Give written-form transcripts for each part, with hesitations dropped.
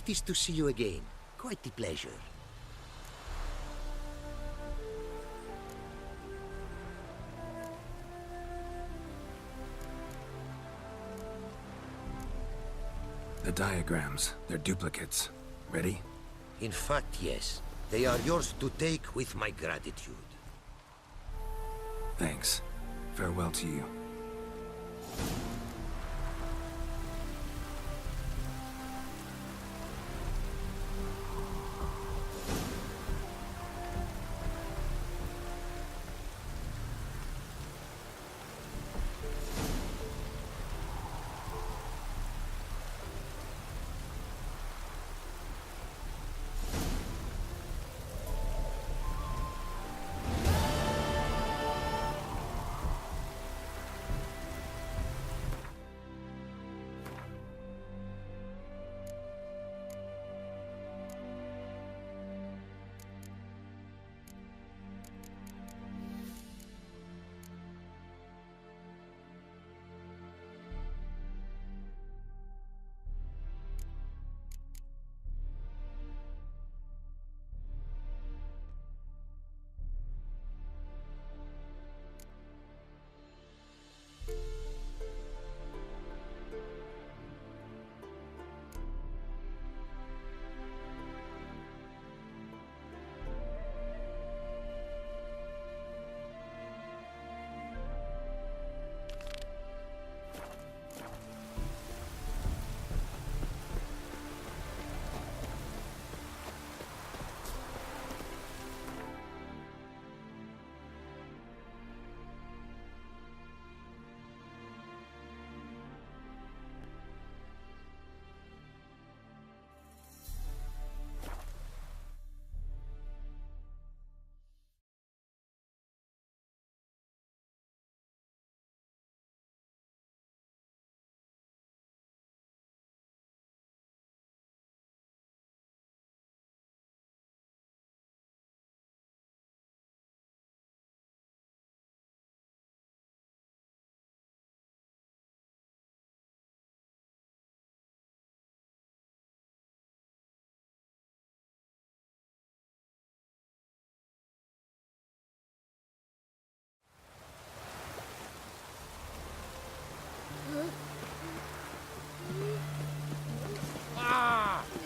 It is to see you again. Quite the pleasure. The diagrams, they're duplicates. Ready? In fact, yes. They are yours to take with my gratitude. Thanks. Farewell to you.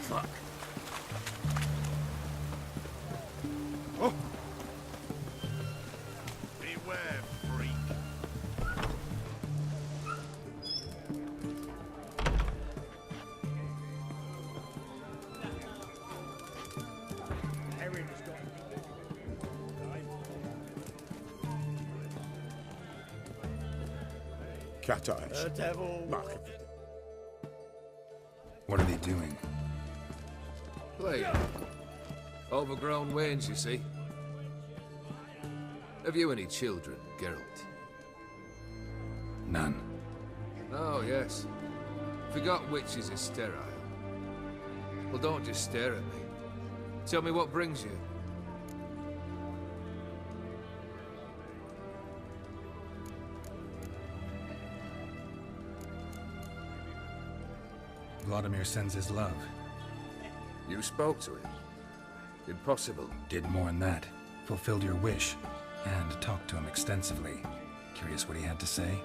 Fuck. Beware, freak. Cat eyes. The devil. Mark. What are they doing? Playing. Overgrown wains, you see. Have you any children, Geralt? None. Oh, yes. Forgot witches are sterile. Well, don't just stare at me. Tell me what brings you. Vladimir sends his love. You spoke to him. Impossible. Did more than that. Fulfilled your wish. And talked to him extensively. Curious what he had to say?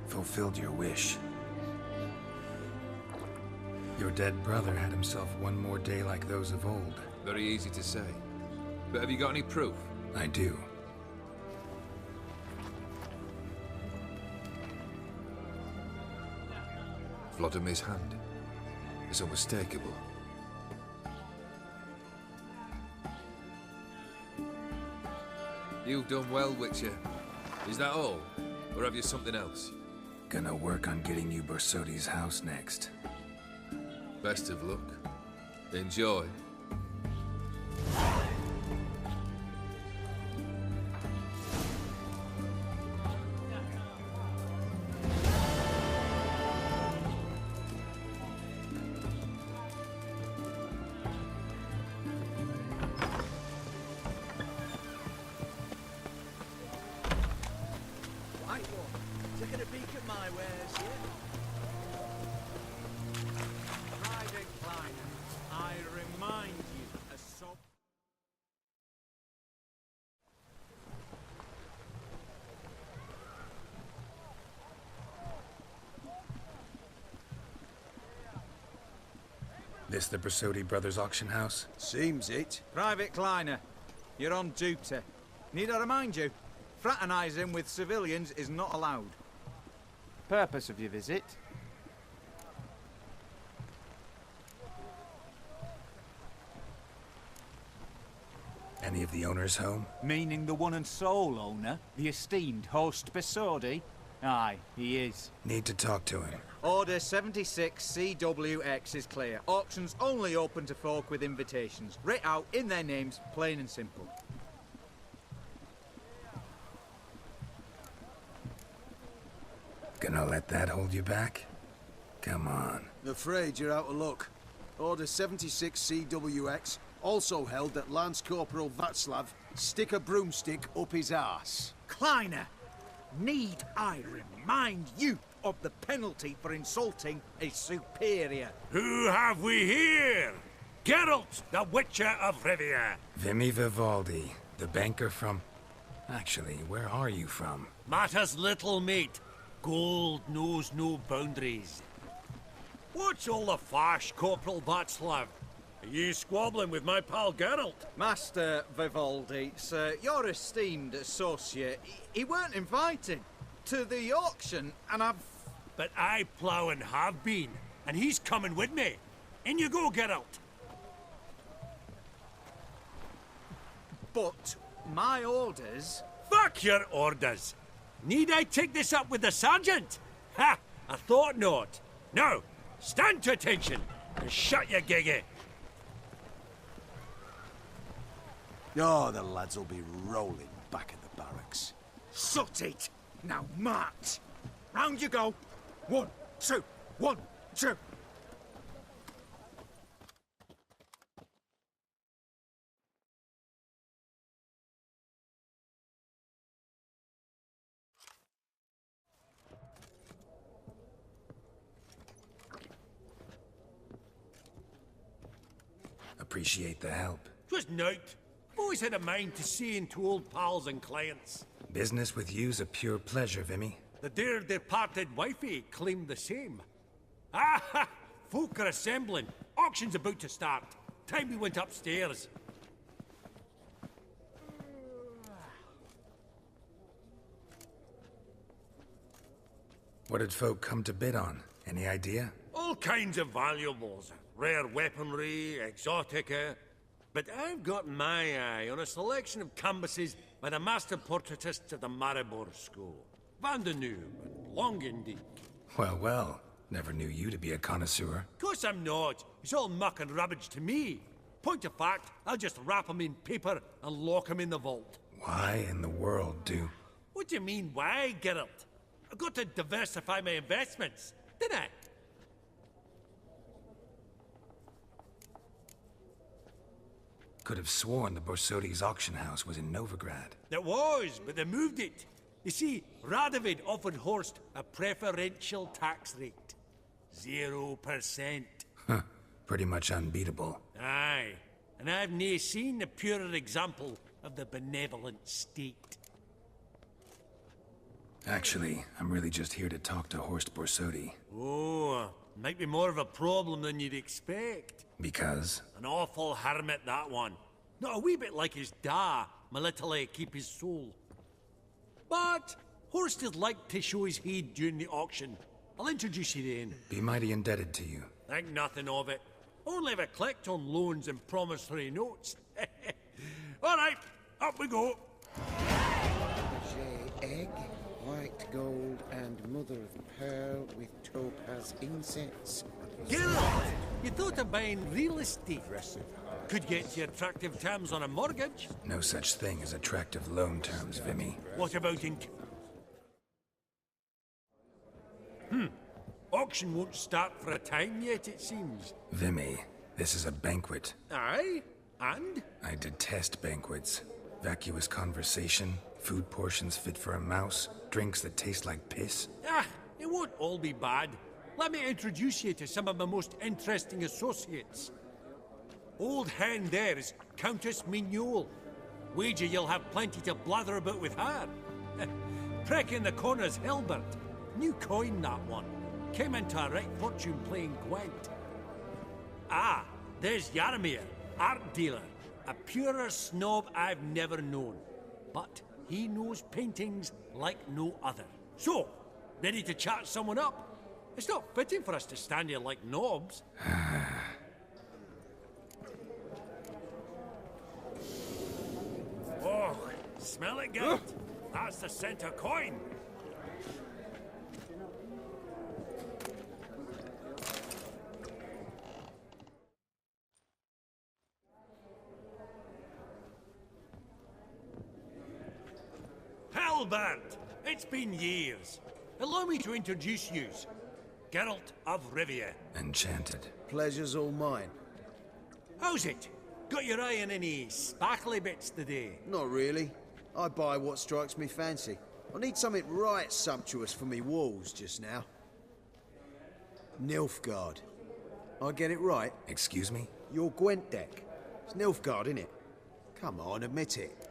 Fulfilled your wish. Your dead brother had himself one more day like those of old. Very easy to say. But have you got any proof? I do. Vladimir's hand. It's unmistakable. You've done well, Witcher. Is that all? Or have you something else? Gonna work on getting you Borsodi's house next. Best of luck. Enjoy. my wares here. Private Kleiner, I remind you, a so... This the Brasodi Brothers auction house? Seems it. Private Kleiner, you're on duty. Need I remind you, fraternizing with civilians is not allowed. Purpose of your visit? Any of the owners home? Meaning the one and sole owner, the esteemed host Besodi? Aye, he is. Need to talk to him. Order 76 CWX is clear. Auctions only open to folk with invitations. Writ out in their names, plain and simple. Gonna let that hold you back? Come on. I'm afraid you're out of luck. Order 76 CWX also held that Lance Corporal Václav stick a broomstick up his arse. Kleiner, need I remind you of the penalty for insulting a superior? Who have we here? Geralt, the Witcher of Rivia. Vimy Vivaldi, the banker from... Actually, where are you from? Matters little, mate. Gold knows no boundaries. What's all the fash, Corporal Václav? Are you squabbling with my pal Geralt? Master Vivaldi, sir, your esteemed associate, he weren't invited to the auction, and I've... But I plough and have been, and he's coming with me. In you go, Geralt. But my orders... Fuck your orders. Need I take this up with the sergeant? Ha! I thought not. Now, stand to attention and shut your giggy. Oh, the lads will be rolling back at the barracks. Sot it! Now march! Round you go! 1, 2, 1, 2! Appreciate the help. 'Twas naught. Always had a mind to seeing to old pals and clients. Business with you's a pure pleasure, Vimy. The dear departed wifey claimed the same. Ah ha! Folk are assembling. Auction's about to start. Time we went upstairs. What did folk come to bid on? Any idea? All kinds of valuables. Rare weaponry, exotica. But I've got my eye on a selection of canvases by the master portraitists of the Maribor School. Van de Noob and Longendijk. Well, well. Never knew you to be a connoisseur. Course I'm not. It's all muck and rubbish to me. Point of fact, I'll just wrap 'em in paper and lock 'em in the vault. Why in the world do... What do you mean, why, Geralt? I've got to diversify my investments, didn't I? Could have sworn the Borsodi's auction house was in Novigrad. It was, but they moved it. You see, Radovid offered Horst a preferential tax rate. 0%. Huh. Pretty much unbeatable. Aye, and I've nae seen a purer example of the benevolent state. Actually, I'm really just here to talk to Horst Borsodi. Oh, might be more of a problem than you'd expect. Because? An awful hermit, that one. Not a wee bit like his da, military keep his soul. But Horst is like to show his head during the auction. I'll introduce you then. Be mighty indebted to you. Think nothing of it. Only ever collect on loans and promissory notes. All right, up we go. Egg, white gold, and mother of pearl with topaz insets. Geralt, you thought of buying real estate. Could get you attractive terms on a mortgage. No such thing as attractive loan terms, Vimy. What about in... Auction won't start for a time yet, it seems. Vimy, this is a banquet. Aye? And? I detest banquets. Vacuous conversation, food portions fit for a mouse, drinks that taste like piss. Ah, won't all be bad. Let me introduce you to some of my most interesting associates. Old hen there is Countess Mignole. Wager you'll have plenty to blather about with her. Prick in the corner's Hilbert. New coin, that one. Came into a right fortune playing Gwent. Ah, there's Yarmir, art dealer. A purer snob I've never known. But he knows paintings like no other. So, ready to chat someone up? It's not fitting for us to stand here like knobs. Oh, smell it, Gert? That's the center coin. Halbert! It's been years. Allow me to introduce yous. Geralt of Rivia. Enchanted. Pleasure's all mine. How's it? Got your eye on any sparkly bits today? Not really. I buy what strikes me fancy. I need something right sumptuous for me walls just now. Nilfgaard. I get it right? Excuse me? Your Gwent deck. It's Nilfgaard, innit? Come on, admit it.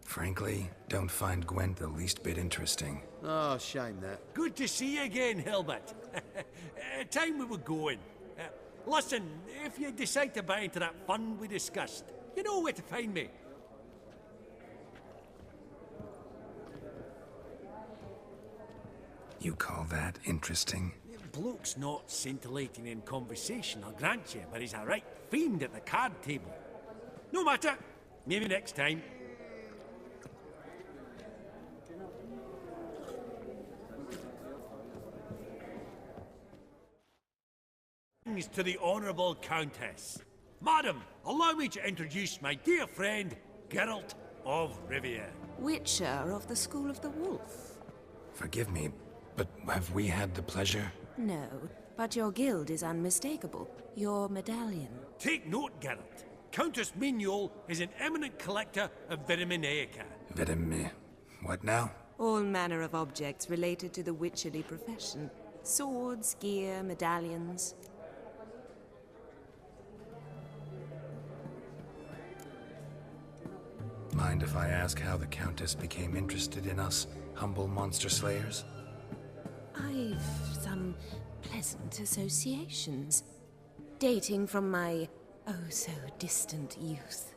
Frankly, don't find Gwent the least bit interesting. Oh, shame that. Good to see you again, Hilbert. Time we were going. Listen, if you decide to buy into that fund we discussed, you know where to find me. You call that interesting? Bloke's not scintillating in conversation, I'll grant you, but he's a right fiend at the card table. No matter. Maybe next time. To the Honourable Countess. Madam, allow me to introduce my dear friend, Geralt of Rivia. Witcher of the School of the Wolf. Forgive me, but have we had the pleasure? No, but your guild is unmistakable. Your medallion. Take note, Geralt. Countess Mignole is an eminent collector of Vitaminaica. What now? All manner of objects related to the witcherly profession. Swords, gear, medallions. Mind if I ask how the Countess became interested in us, humble monster slayers? I've some pleasant associations, dating from my oh-so-distant youth.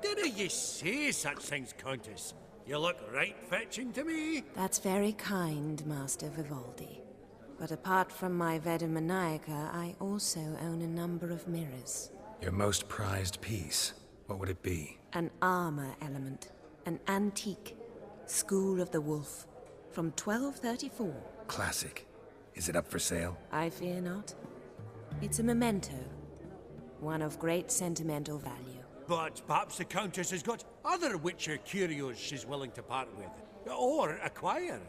Dinna ye say such things, Countess? You look right fetching to me. That's very kind, Master Vivaldi. But apart from my Vitaminaica, I also own a number of mirrors. Your most prized piece, what would it be? An armor element. An antique. School of the Wolf. From 1234. Classic. Is it up for sale? I fear not. It's a memento. One of great sentimental value. But perhaps the Countess has got other Witcher curios she's willing to part with. Or acquire.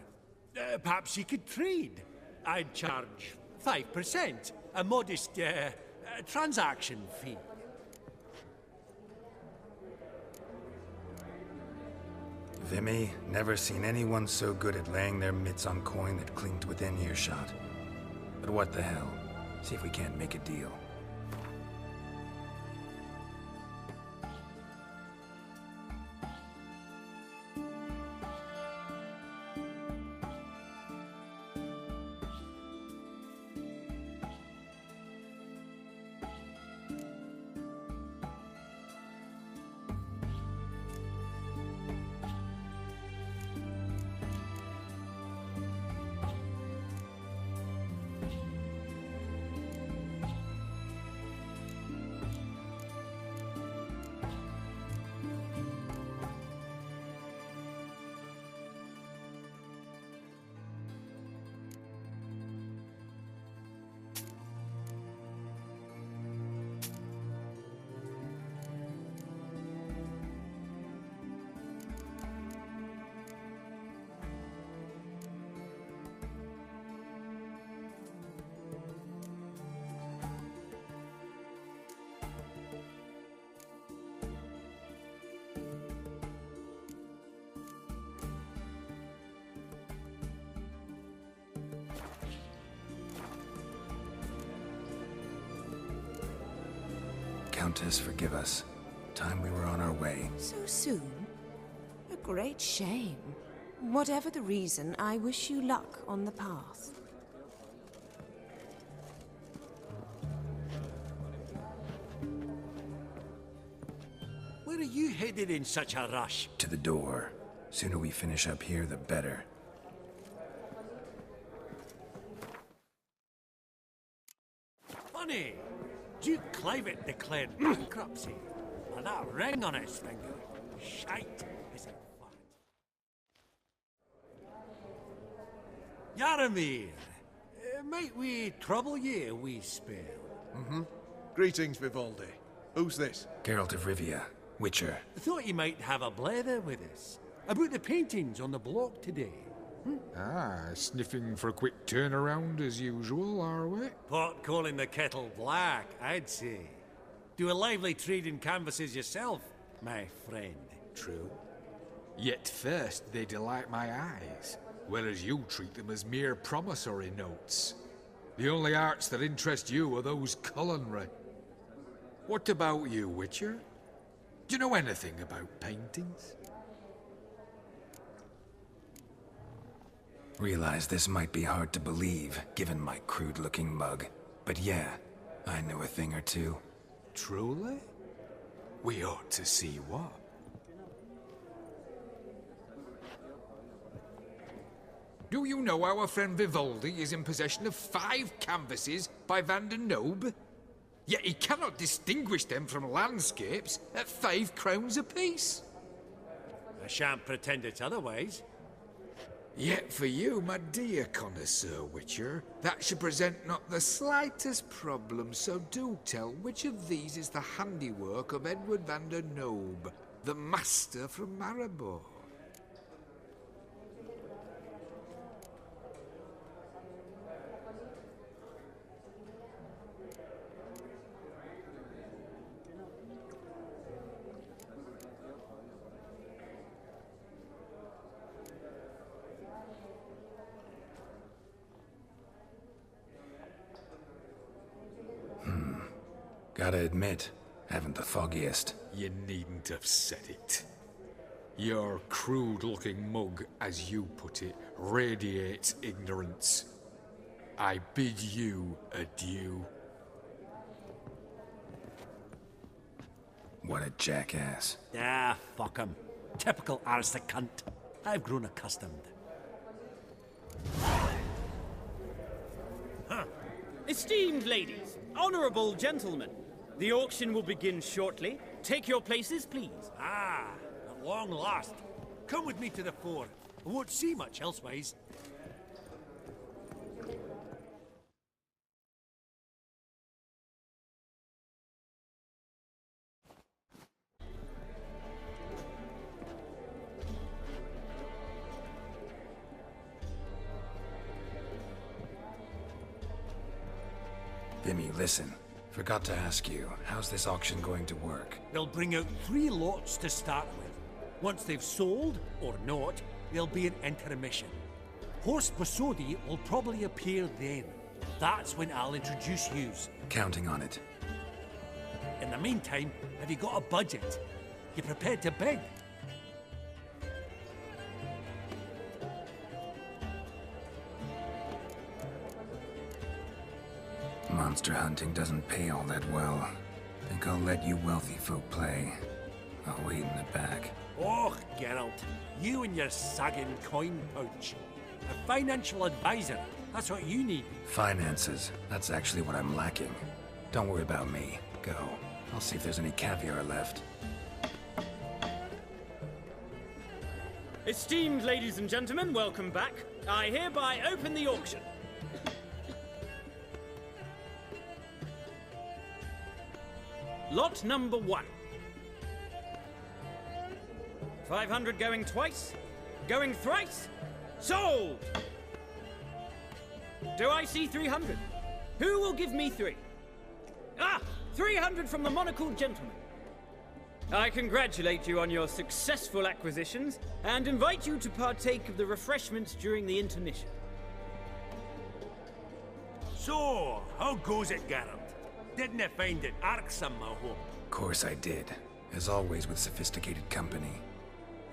Perhaps you could trade. I'd charge 5%. A modest, transaction fee. Vimy, never seen anyone so good at laying their mitts on coin that clinked within earshot. But what the hell? See if we can't make a deal. Countess, forgive us. Time we were on our way. So soon? A great shame. Whatever the reason, I wish you luck on the path. Where are you headed in such a rush? To the door. Sooner we finish up here, the better. Funny, Duke Clivet declared bankruptcy. And that ring on his finger. Shite, is it fat? Yaramir, might we trouble ye a wee spell? Greetings, Vivaldi. Who's this? Geralt of Rivia, Witcher. I thought you might have a blether with us. About the paintings on the block today. Sniffing for a quick turnaround as usual, are we? Pot calling the kettle black, I'd say. Do a lively trade in canvases yourself, my friend. True. Yet first they delight my eyes, whereas you treat them as mere promissory notes. The only arts that interest you are those culinary. What about you, Witcher? Do you know anything about paintings? Realize this might be hard to believe, given my crude-looking mug. But yeah, I know a thing or two. Truly? We ought to see what. Do you know our friend Vivaldi is in possession of 5 canvases by Van der Nobe? Yet he cannot distinguish them from landscapes at 5 crowns apiece. I shan't pretend it's otherwise. Yet for you, my dear connoisseur Witcher, that should present not the slightest problem, so do tell which of these is the handiwork of Edward van der Nobe, the master from Maribor. Gotta admit, haven't the foggiest. You needn't have said it. Your crude-looking mug, as you put it, radiates ignorance. I bid you adieu. What a jackass. Ah, fuck him. Typical aristocrat cunt. I've grown accustomed. Esteemed ladies, honorable gentlemen, the auction will begin shortly. Take your places, please. Ah, at long last. Come with me to the fore. I won't see much elsewise. Vimy, listen. Forgot to ask you, how's this auction going to work? They'll bring out 3 lots to start with. Once they've sold, or not, there'll be an intermission. Horse Basodi will probably appear then. That's when I'll introduce yous. Counting on it. In the meantime, have you got a budget? You prepared to bid? Monster hunting doesn't pay all that well. Think I'll let you wealthy folk play. I'll wait in the back. Oh, Geralt, you and your sagging coin pouch. A financial advisor, that's what you need. Finances, that's actually what I'm lacking. Don't worry about me. Go. I'll see if there's any caviar left. Esteemed ladies and gentlemen, welcome back. I hereby open the auction. Lot number 1. 500 going twice, going thrice, sold! Do I see 300? Who will give me 3? 300 from the monocled gentleman. I congratulate you on your successful acquisitions and invite you to partake of the refreshments during the intermission. So, how goes it, Geralt? Didn't you find it irksome, I hope? Of course I did, as always with sophisticated company.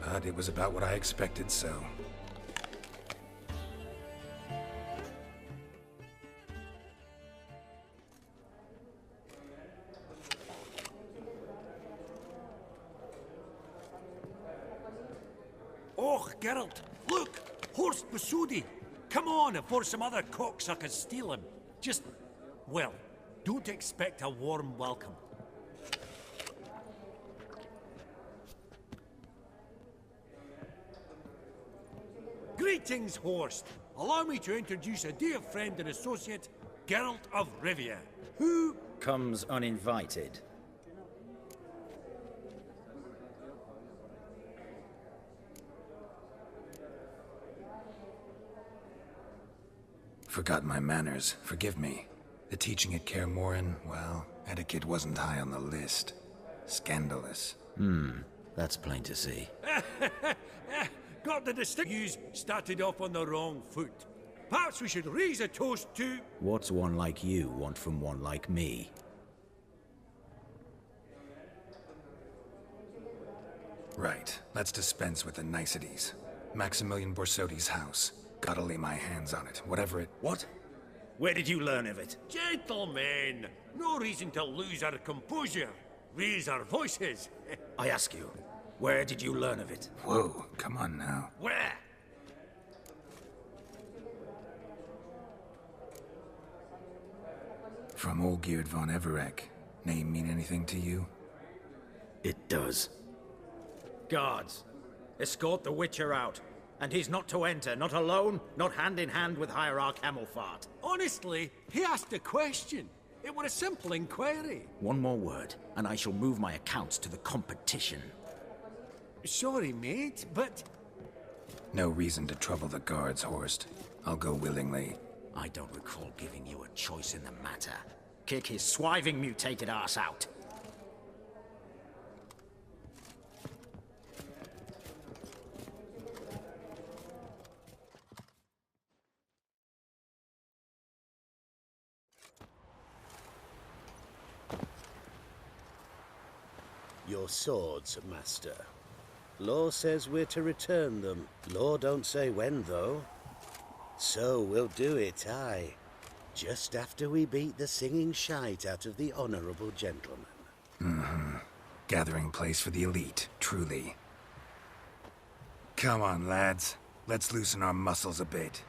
But it was about what I expected, so... Oh, Geralt, look! Horst Basudi! Come on, before some other cocksuckers steal him. Just, well, don't expect a warm welcome. Greetings, Horst. Allow me to introduce a dear friend and associate, Geralt of Rivia, who... comes uninvited. Forgot my manners. Forgive me. The teaching at Kaer Morhen, well, etiquette wasn't high on the list. Scandalous. That's plain to see. Got the distinct views started off on the wrong foot. Perhaps we should raise a toast to... What's one like you want from one like me? Right. Let's dispense with the niceties. Maximilian Borsodi's house. Gotta lay my hands on it, whatever it... What? Where did you learn of it? Gentlemen, no reason to lose our composure. Raise our voices. I ask you, where did you learn of it? Whoa, come on now. Where? From Olgierd von Everec. Name mean anything to you? It does. Guards, escort the Witcher out. And he's not to enter, not alone, not hand in hand with Hierarch Hamelfart. Honestly, he asked a question. It was a simple inquiry. One more word, and I shall move my accounts to the competition. Sorry, mate, but... No reason to trouble the guards, Horst. I'll go willingly. I don't recall giving you a choice in the matter. Kick his swiving mutated ass out. Your swords, Master. Law says we're to return them. Law don't say when, though. So we'll do it, aye. Just after we beat the singing shite out of the honorable gentleman. Gathering place for the elite, truly. Come on, lads. Let's loosen our muscles a bit.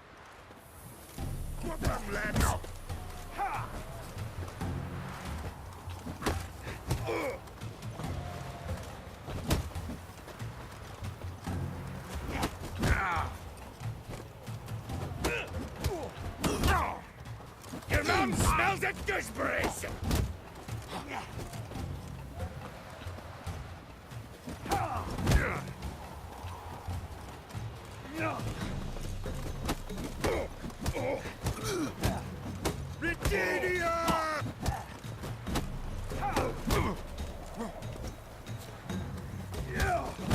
Come on, lads! Your mom smells of gooseberries!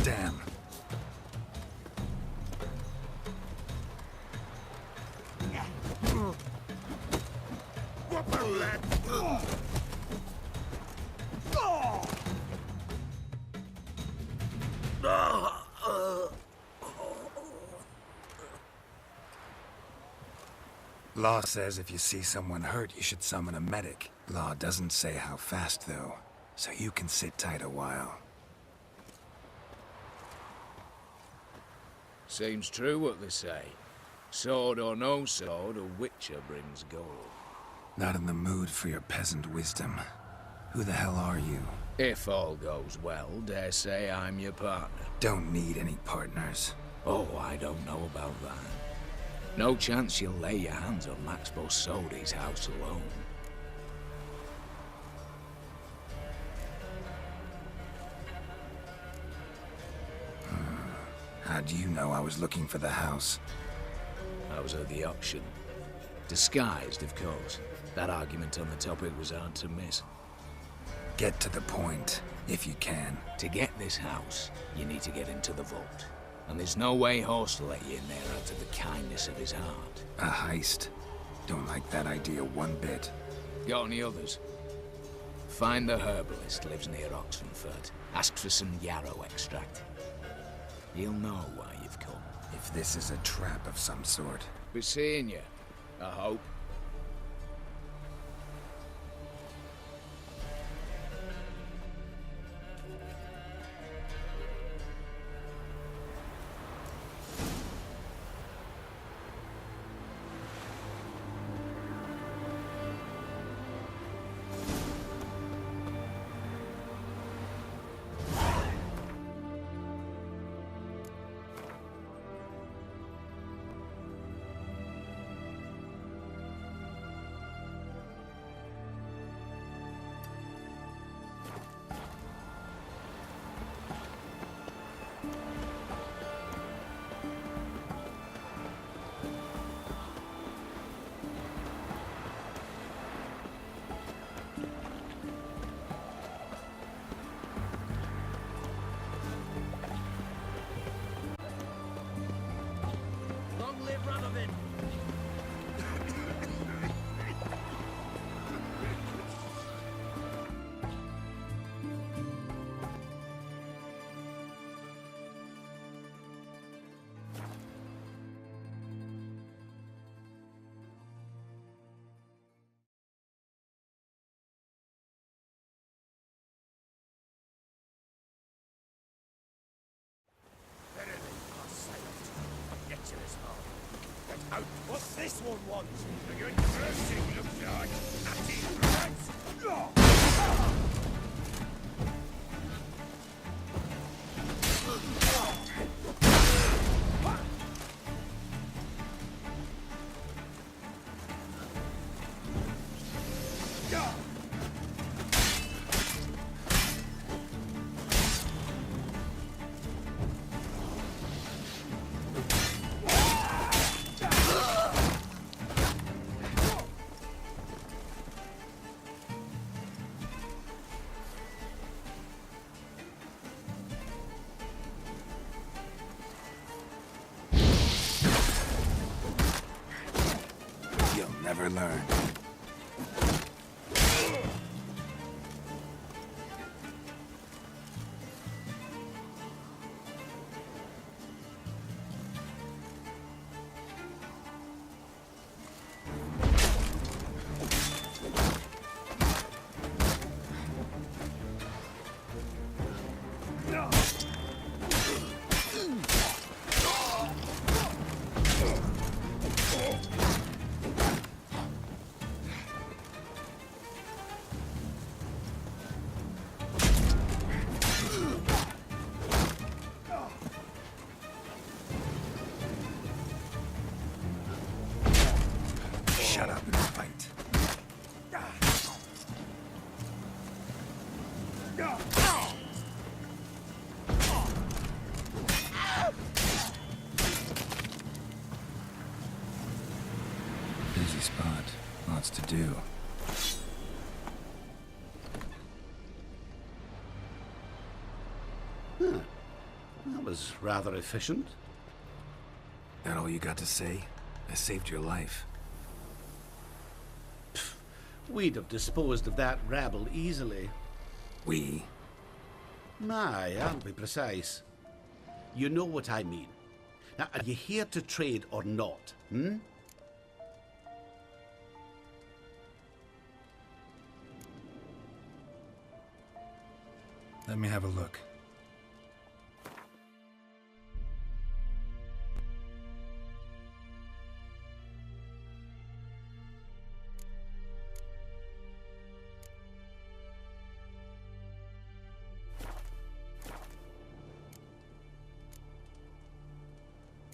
Damn. Law says if you see someone hurt, you should summon a medic. Law doesn't say how fast, though, so you can sit tight a while. Seems true what they say. Sword or no sword, a Witcher brings gold. Not in the mood for your peasant wisdom. Who the hell are you? If all goes well, dare say I'm your partner. Don't need any partners. Oh, I don't know about that. No chance you'll lay your hands on Max Borsodi's house alone. How do you know I was looking for the house? I was at the auction. Disguised, of course. That argument on the topic was hard to miss. Get to the point, if you can. To get this house, you need to get into the vault. And there's no way Horst will let you in there out of the kindness of his heart. A heist? Don't like that idea one bit. Got any others? Find the herbalist, lives near Oxenfurt. Ask for some yarrow extract. He'll know why you've come. If this is a trap of some sort. Be seeing you, I hope. What's this one want? A good person looks like. That is right. Never learn. Shut up and fight. Busy spot. Lots to do. That was rather efficient. That all you got to say? I saved your life. We'd have disposed of that rabble easily. We? Aye, I'll be precise. You know what I mean. Now, are you here to trade or not, hmm? Let me have a look.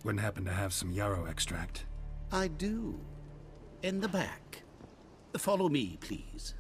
Wouldn't happen to have some yarrow extract? I do. In the back. Follow me, please.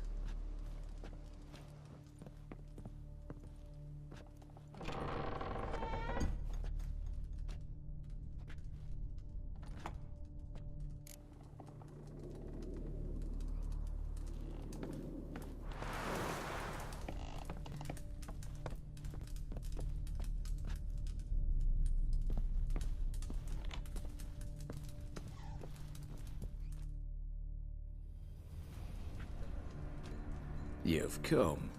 You've come.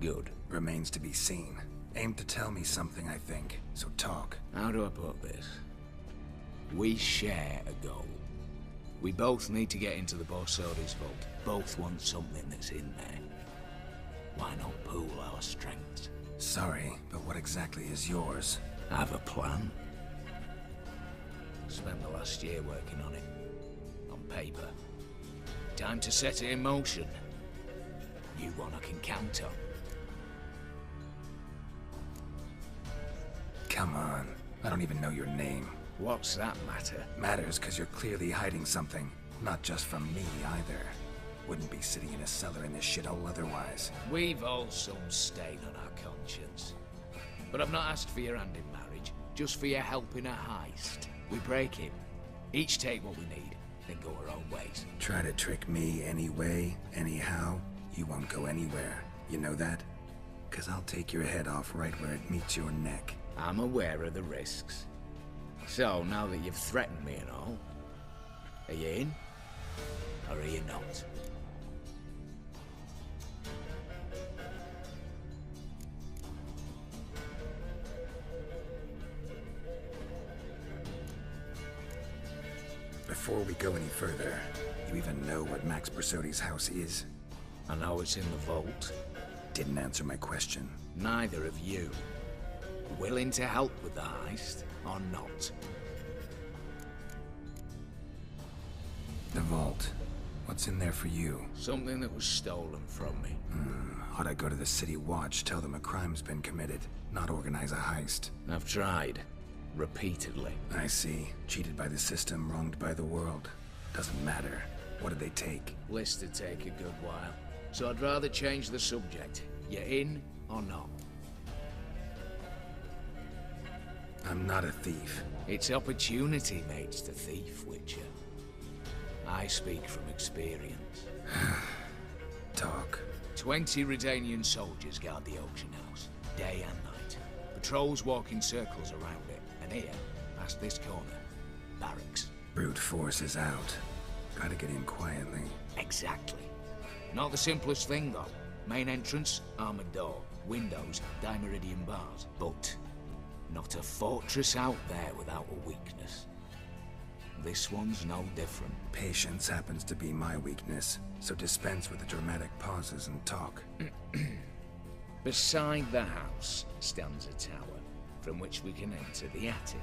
Good. Remains to be seen. Aim to tell me something, I think. So talk. How do I put this? We share a goal. We both need to get into the Borsodi's vault. Both want something that's in there. Why not pool our strengths? Sorry, but what exactly is yours? I have a plan. Spent the last year working on it. On paper. Time to set it in motion. You one I can count on. Come on. I don't even know your name. What's that matter? Matters because you're clearly hiding something. Not just from me, either. Wouldn't be sitting in a cellar in this shithole otherwise. We've all some stain on our conscience. But I've not asked for your hand in marriage, just for your help in a heist. We break it. Each take what we need, then go our own ways. Try to trick me anyway, anyhow, you won't go anywhere. You know that? 'Cause I'll take your head off right where it meets your neck. I'm aware of the risks. So, now that you've threatened me and all, are you in? Or are you not? Before we go any further, you even know what Max Borsodi's house is? I know it's in the vault. Didn't answer my question. Neither of you. Willing to help with the heist, or not? The vault. What's in there for you? Something that was stolen from me. Ought I go to the City Watch, tell them a crime's been committed, not organize a heist? I've tried. Repeatedly. I see. Cheated by the system, wronged by the world. Doesn't matter. What did they take? List to take a good while. So I'd rather change the subject. You in or not? I'm not a thief. It's opportunity makes the thief, Witcher. I speak from experience. Talk. 20 Redanian soldiers guard the auction house, day and night. Patrols walk in circles around it, and here, past this corner, barracks. Brute force is out. Gotta get in quietly. Exactly. Not the simplest thing, though. Main entrance, armored door. Windows, dimeridian bars. But not a fortress out there without a weakness. This one's no different. Patience happens to be my weakness, so dispense with the dramatic pauses and talk. Beside the house stands a tower, from which we can enter the attic.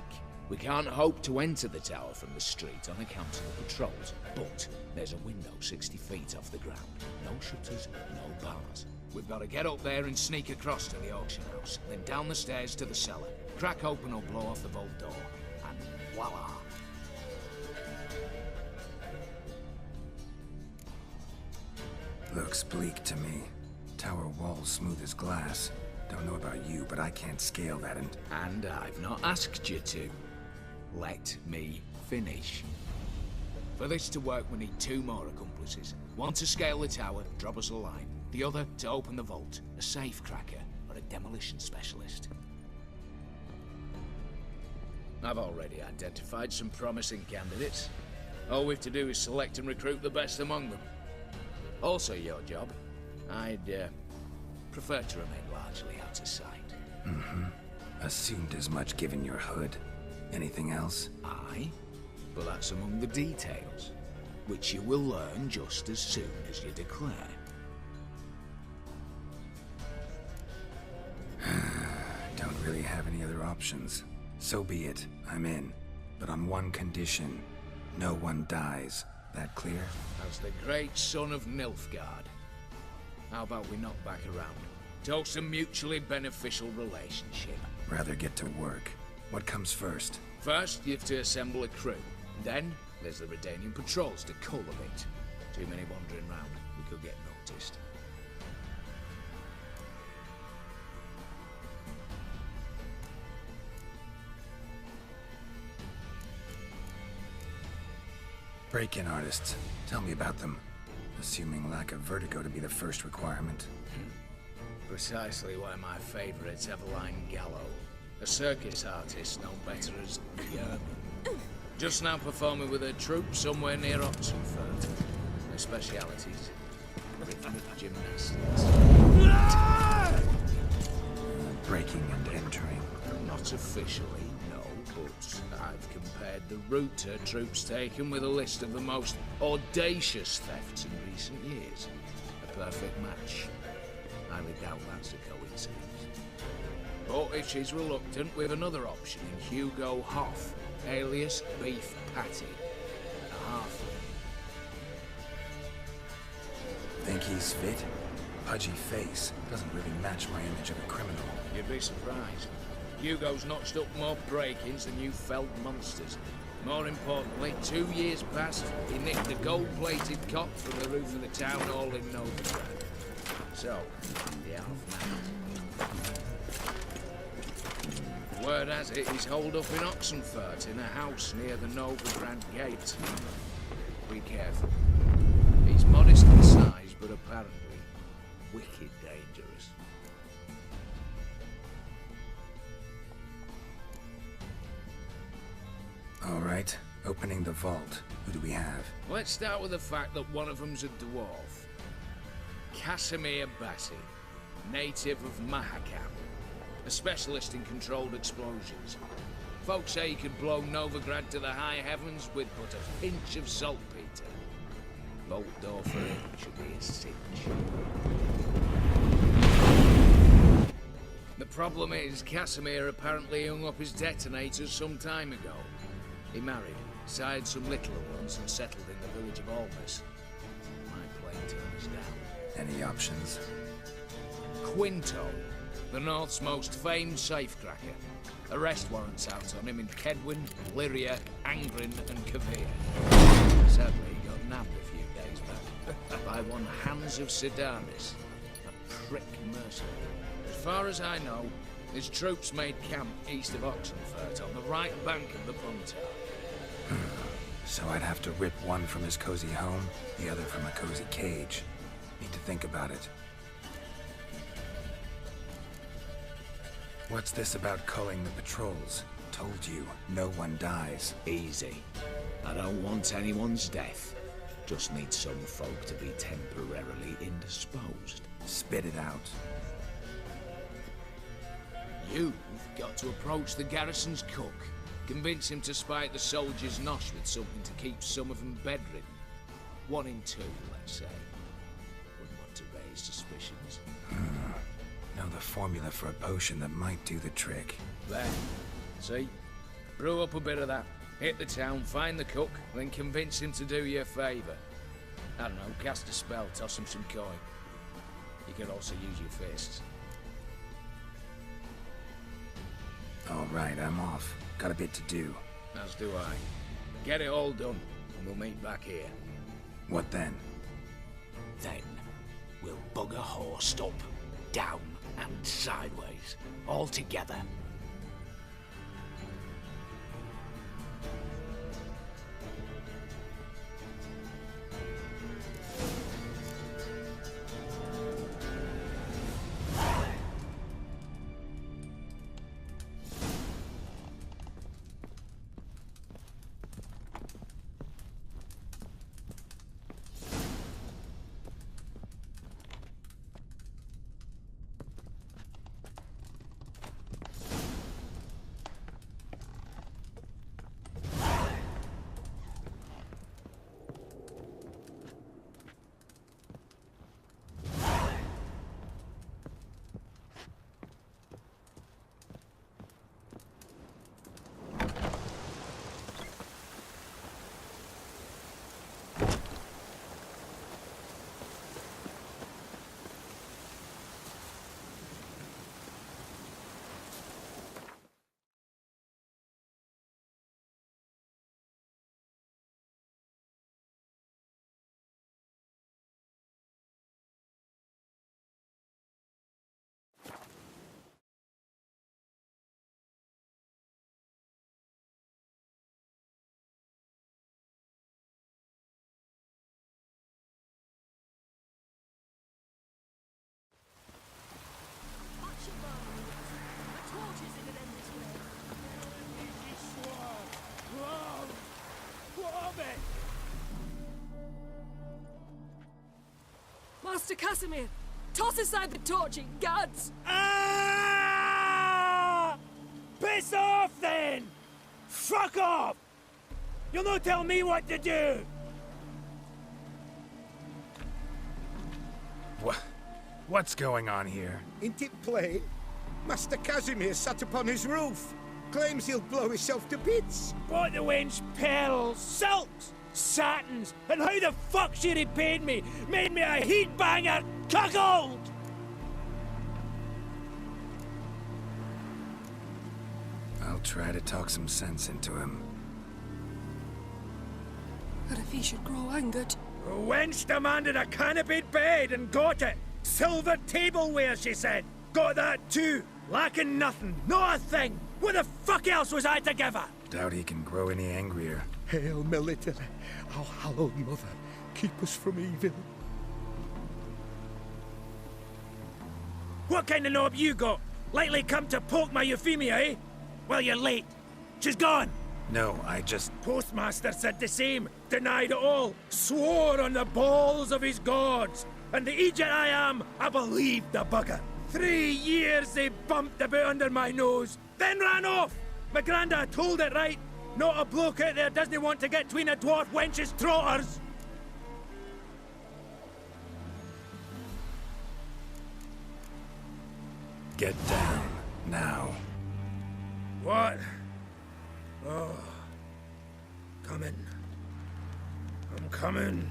We can't hope to enter the tower from the street on account of the patrols, but there's a window 60 feet off the ground. No shutters, no bars. We've got to get up there and sneak across to the auction house, then down the stairs to the cellar, crack open or blow off the vault door, and voila! Looks bleak to me. Tower walls smooth as glass. Don't know about you, but I can't scale that And I've not asked you to. Let me finish. For this to work, we need 2 more accomplices. One to scale the tower, drop us a line. The other to open the vault, a safe cracker or a demolition specialist. I've already identified some promising candidates. All we have to do is select and recruit the best among them. Also your job. I'd prefer to remain largely out of sight. Assumed as much given your hood. Anything else? Aye, but that's among the details, which you will learn just as soon as you declare. Don't really have any other options. So be it. I'm in. But on one condition. No one dies. That clear? As the great son of Nilfgaard. How about we knock back around? Toast a mutually beneficial relationship. Rather get to work. What comes first? First, you have to assemble a crew. Then, there's the Redanian patrols to cull a bit. Too many wandering round. We could get noticed. Break-in artists. Tell me about them. Assuming lack of vertigo to be the first requirement. Precisely why my favourite's Eveline Gallo. A circus artist known better as Yerman. Just now performing with her troupe somewhere near Oxenford. Their specialities: rhythmic gymnastics. Breaking and entering. Not officially, no, but I've compared the route her troops taken with a list of the most audacious thefts in recent years. A perfect match. I highly doubt that's a coincidence. But if she's reluctant, we've another option in Hugo Hoff, alias Beef Patty. A halfling. Think he's fit? Pudgy face doesn't really match my image of a criminal. You'd be surprised. Hugo's notched up more break-ins than you felled monsters. More importantly, 2 years past, he nicked a gold-plated cop from the roof of the town hall in Novigrad. So, the half-man. Word has it he's holed up in Oxenfurt in a house near the Novigrad gate. Be careful. He's modest in size, but apparently wicked dangerous. All right, opening the vault. Who do we have? Let's start with the fact that one of them's a dwarf. Casimir Bassi, native of Mahakam, a specialist in controlled explosions. Folks say he could blow Novigrad to the high heavens with but a pinch of saltpeter. Vault door for him should be a cinch. The problem is, Casimir apparently hung up his detonators some time ago. He married, sired some littler ones, and settled in the village of Almas. My plane turned us down. Any options? Quinto, the North's most famed safecracker. Arrest warrants out on him in Kedwin, Lyria, Angrin, and Kavir. Sadly, he got nabbed a few days back by one Hans of Sedanis, a prick mercenary. As far as I know, his troops made camp east of Oxenfurt on the right bank of the Punta. So I'd have to rip one from his cozy home, the other from a cozy cage. Need to think about it. What's this about culling the patrols? Told you, no one dies. Easy. I don't want anyone's death. Just need some folk to be temporarily indisposed. Spit it out. You've got to approach the garrison's cook. Convince him to spike the soldiers' nosh with something to keep some of them bedridden. 1 in 2, let's say. Wouldn't want to raise suspicions. Know the formula for a potion that might do the trick. There. See? Brew up a bit of that. Hit the town, find the cook, then convince him to do you a favour. I don't know, cast a spell, toss him some coin. You can also use your fists. All right, I'm off. Got a bit to do. As do I. Get it all done, and we'll meet back here. What then? Then, we'll bugger horsed up, down, and sideways. All together. Casimir! Toss aside the torch, it gads! Ah! Piss off, then! Fuck off! You'll not tell me what to do! What's going on here? Ain't it plain? Master Casimir sat upon his roof. Claims he'll blow himself to bits. Bought the wench pearls, silks, satins, and how the fuck she repaid me? Made me a heat-banger cuckold! I'll try to talk some sense into him. But if he should grow angered... The wench demanded a canopied bed and got it. Silver tableware, she said. Got that too. Lacking nothing, not a thing. What the fuck else was I to give her? Doubt he can grow any angrier. Hail Military, our hallowed mother, keep us from evil. What kind of knob you got? Likely come to poke my Euphemia, eh? Well, you're late. She's gone. No, I just... Postmaster said the same. Denied it all. Swore on the balls of his gods. And the idiot I am, I believed the bugger. 3 years they bumped about under my nose, then ran off. My grandad told it right. Not a bloke out there doesn't want to get between a dwarf wench's trotters. Get down, now. What? Oh. Coming. I'm coming.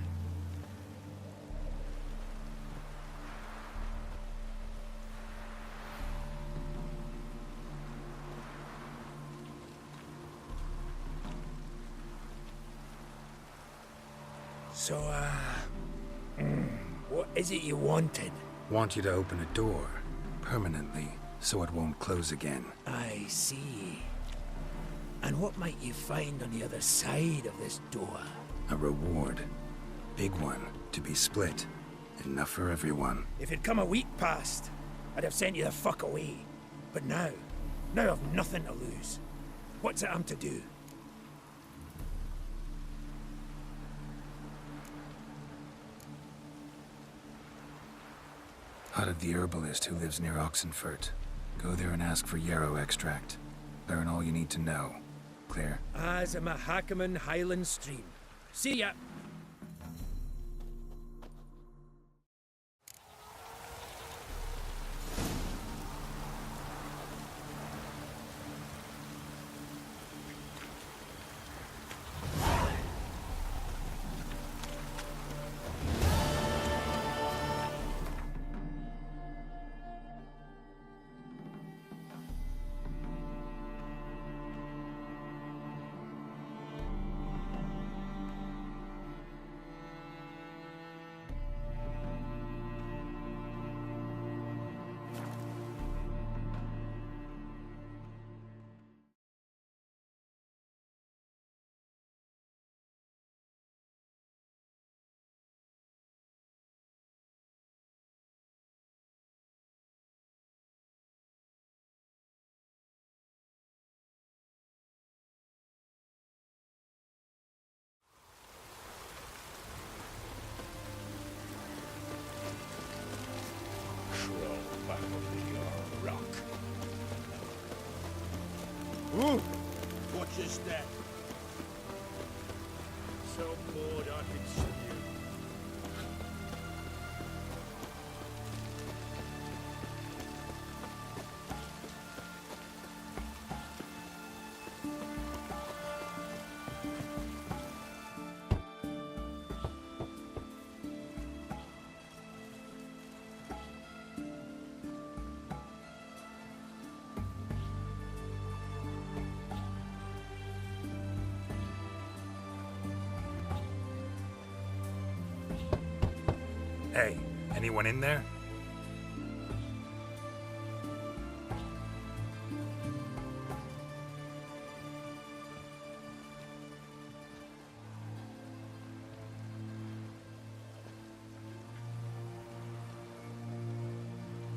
So, what is it you wanted? Want you to open a door, permanently, so it won't close again. I see. And what might you find on the other side of this door? A reward. Big one, to be split. Enough for everyone. If it'd come a week past, I'd have sent you the fuck away. But now I've nothing to lose. What's it I'm to do? Hut of the herbalist who lives near Oxenfurt. Go there and ask for yarrow extract. Learn all you need to know. Clear? As a Mahakaman Highland Stream. See ya! Ooh! Watch your step. So bored I could see you. Hey, anyone in there?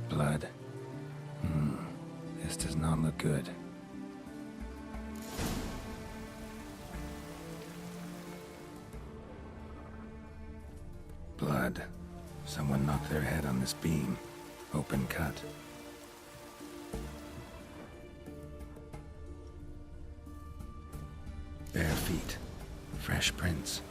Blood. This does not look good. Blood. Someone knocked their head on this beam. Open cut. Bare feet. Fresh prints.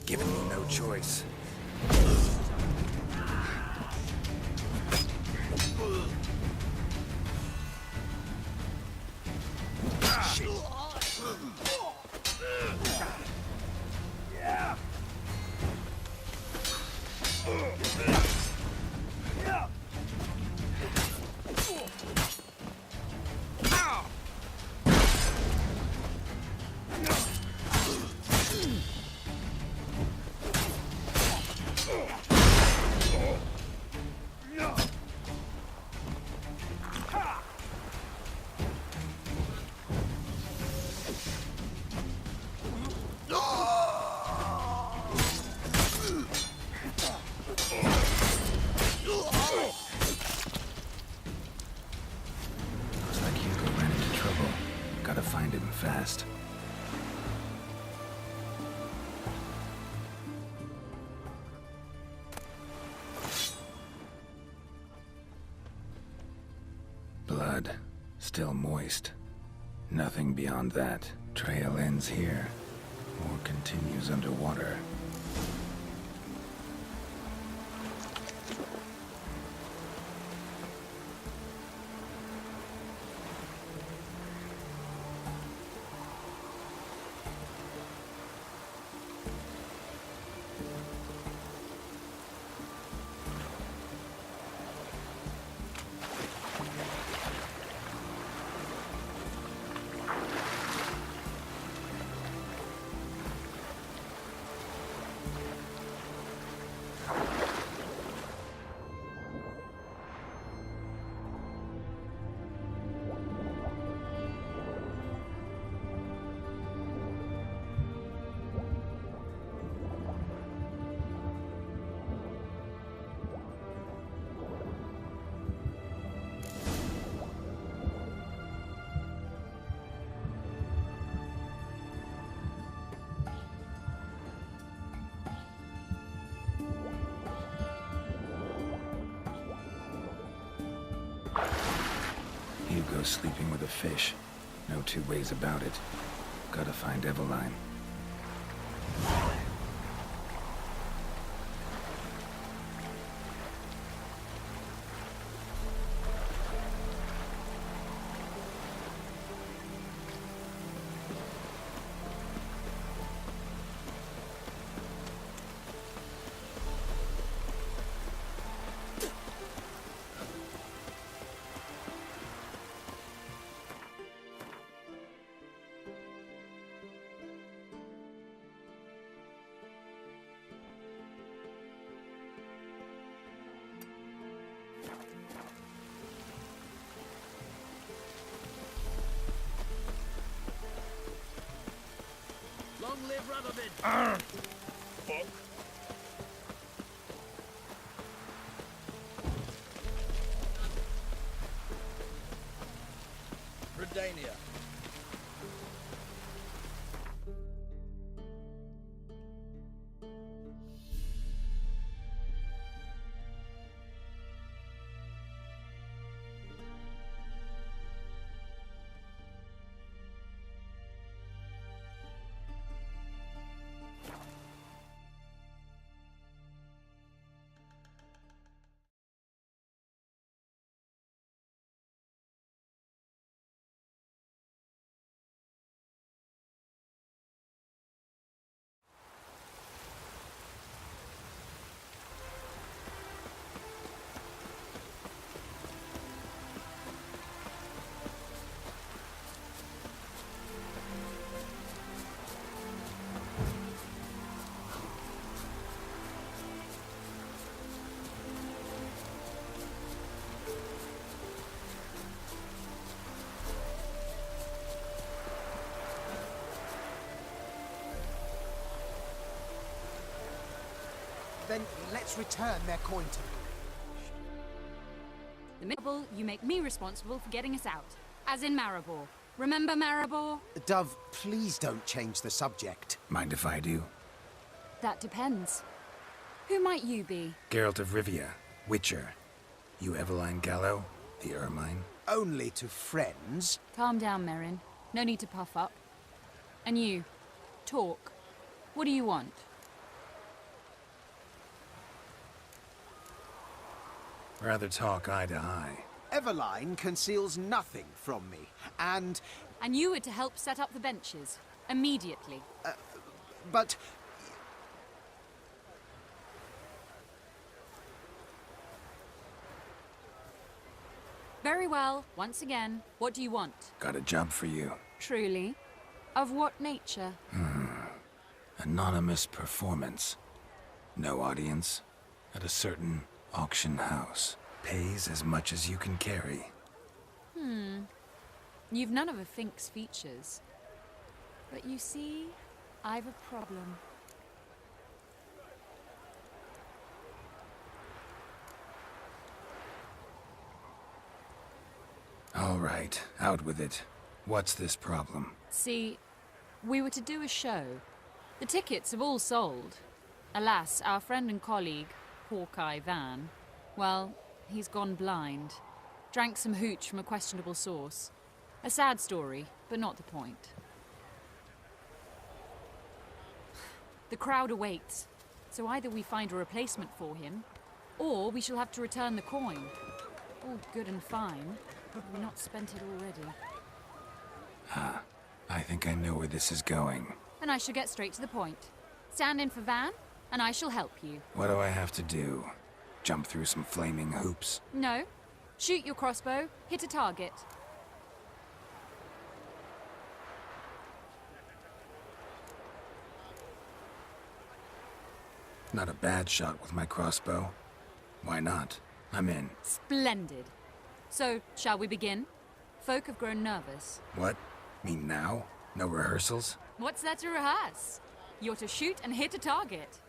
Giving me no choice. Shit. Yeah. Find him fast. Blood, still moist. Nothing beyond that. Trail ends here, or continues underwater. Hugo's sleeping with a fish. No two ways about it. Gotta find Eveline. Long live Radovid! Fuck. Redania. Let's return their coin to me. The miserable, you make me responsible for getting us out. As in Maribor. Remember Maribor? Dove, please don't change the subject. Mind if I do? That depends. Who might you be? Geralt of Rivia, Witcher. You Eveline Gallo, the Ermine? Only to friends. Calm down, Merrin. No need to puff up. And you, talk. What do you want? Rather talk eye to eye. Eveline conceals nothing from me, and... And you were to help set up the benches. Immediately. But... Very well. Once again, what do you want? Got a job for you. Truly? Of what nature? Anonymous performance. No audience. At a certain auction house. Pays as much as you can carry. You've none of a Fink's features. But you see, I've a problem. All right, out with it. What's this problem? See, we were to do a show. The tickets have all sold. Alas, our friend and colleague, Hawkeye Van, well, he's gone blind. Drank some hooch from a questionable source. A sad story, but not the point. The crowd awaits, so either we find a replacement for him, or we shall have to return the coin. All good and fine, but we've not spent it already. I think I know where this is going. And I shall get straight to the point. Stand in for Van, and I shall help you. What do I have to do? Jump through some flaming hoops? No. Shoot your crossbow, hit a target. Not a bad shot with my crossbow. Why not? I'm in. Splendid. So, shall we begin? Folk have grown nervous. What? Mean now? No rehearsals? What's there to rehearse? You're to shoot and hit a target.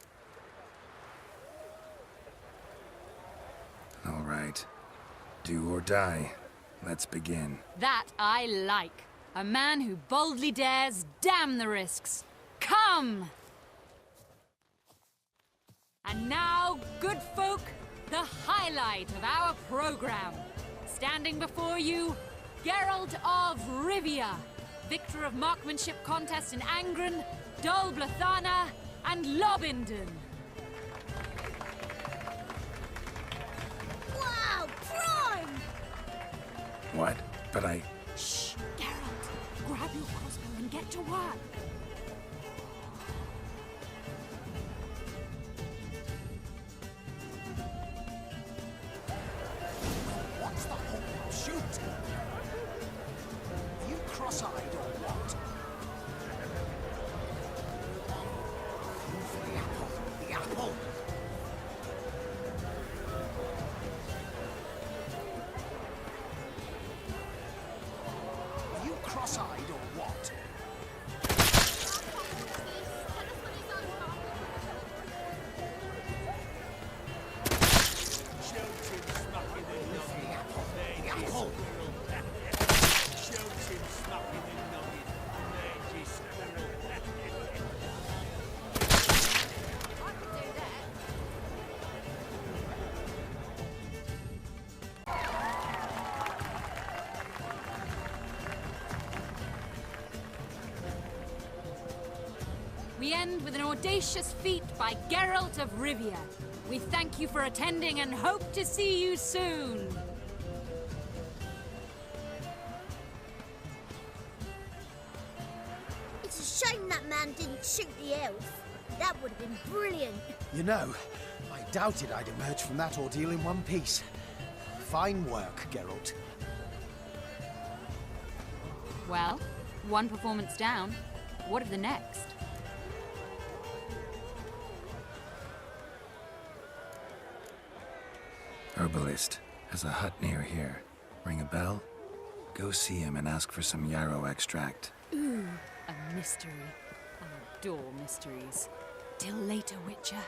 All right. Do or die. Let's begin. That I like. A man who boldly dares, damn the risks. Come! And now, good folk, the highlight of our program. Standing before you, Geralt of Rivia, victor of marksmanship contests in Angren, Dol Blathana, and Lobindon. Wow, prime! What? But I... Shh, Geralt. Grab your crossbow and get to work. What's the whole shoot? Are you cross-eyed or what? The apple! The apple! Are you cross-eyed or what? We end with an audacious feat by Geralt of Rivia. We thank you for attending and hope to see you soon. It's a shame that man didn't shoot the elf. That would have been brilliant. You know, I doubted I'd emerge from that ordeal in one piece. Fine work, Geralt. Well, one performance down. What of the next? Herbalist has a hut near here. Ring a bell? Go see him and ask for some yarrow extract. Ooh, a mystery. I adore mysteries. Till later, Witcher.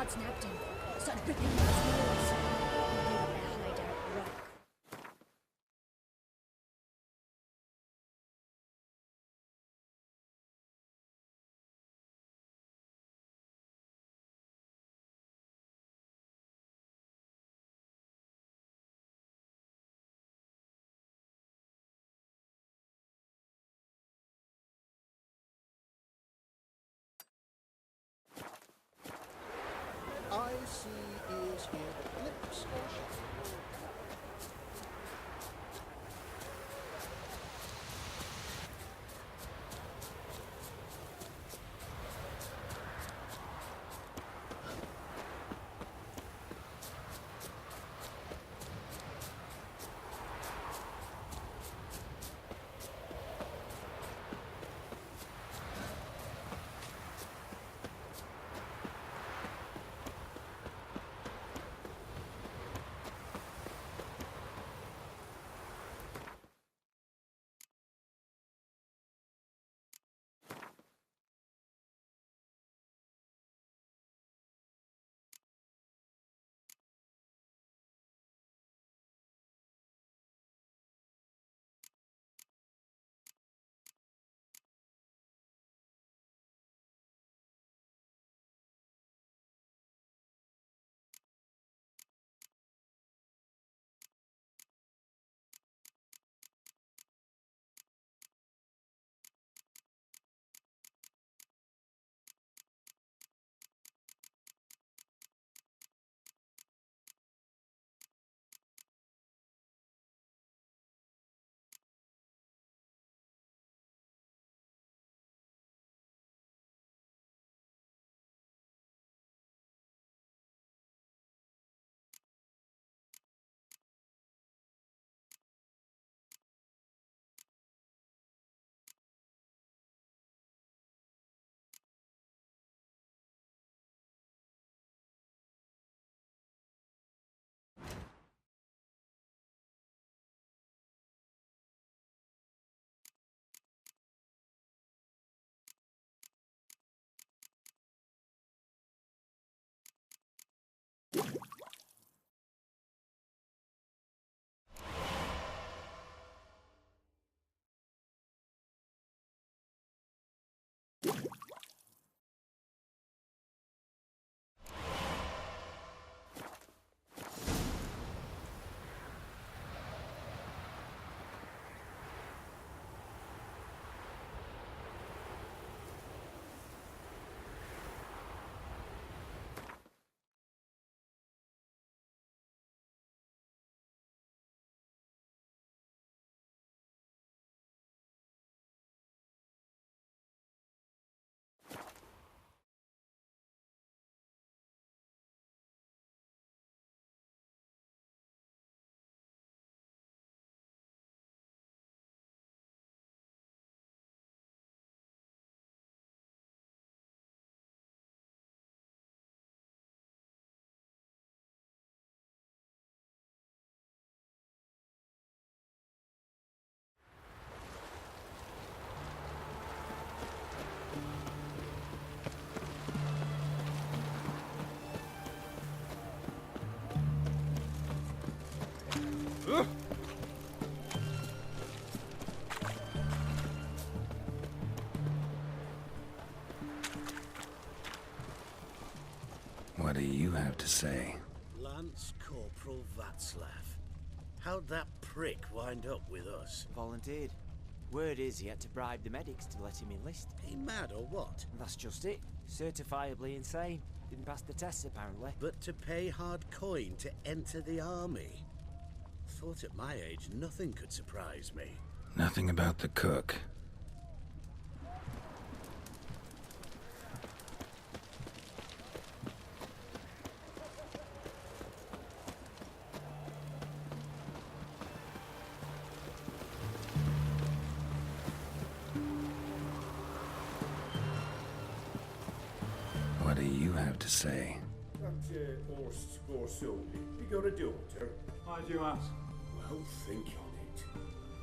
guards nabbed him. Started ripping his wheels. He knew their hideout rock. I see is here the lips or shuffle. What do you have to say? Lance Corporal Václav. How'd that prick wind up with us? Volunteered. Word is he had to bribe the medics to let him enlist. He mad or what? That's just it. Certifiably insane. Didn't pass the tests, apparently. But to pay hard coin to enter the army? Thought at my age nothing could surprise me. Nothing about the cook. What do you have to say? That horse for Sylvie, you got a daughter? Why do you ask? Well, think on it.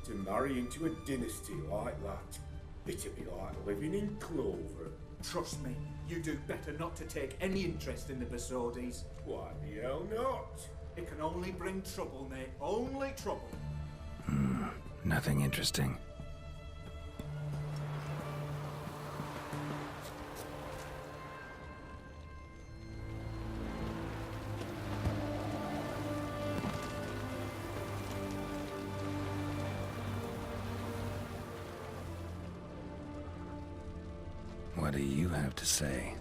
To marry into a dynasty like that, it'd be like living in clover. Trust me, you do better not to take any interest in the Basodis. Why the hell not? It can only bring trouble, mate. Only trouble. Nothing interesting. What do you have to say?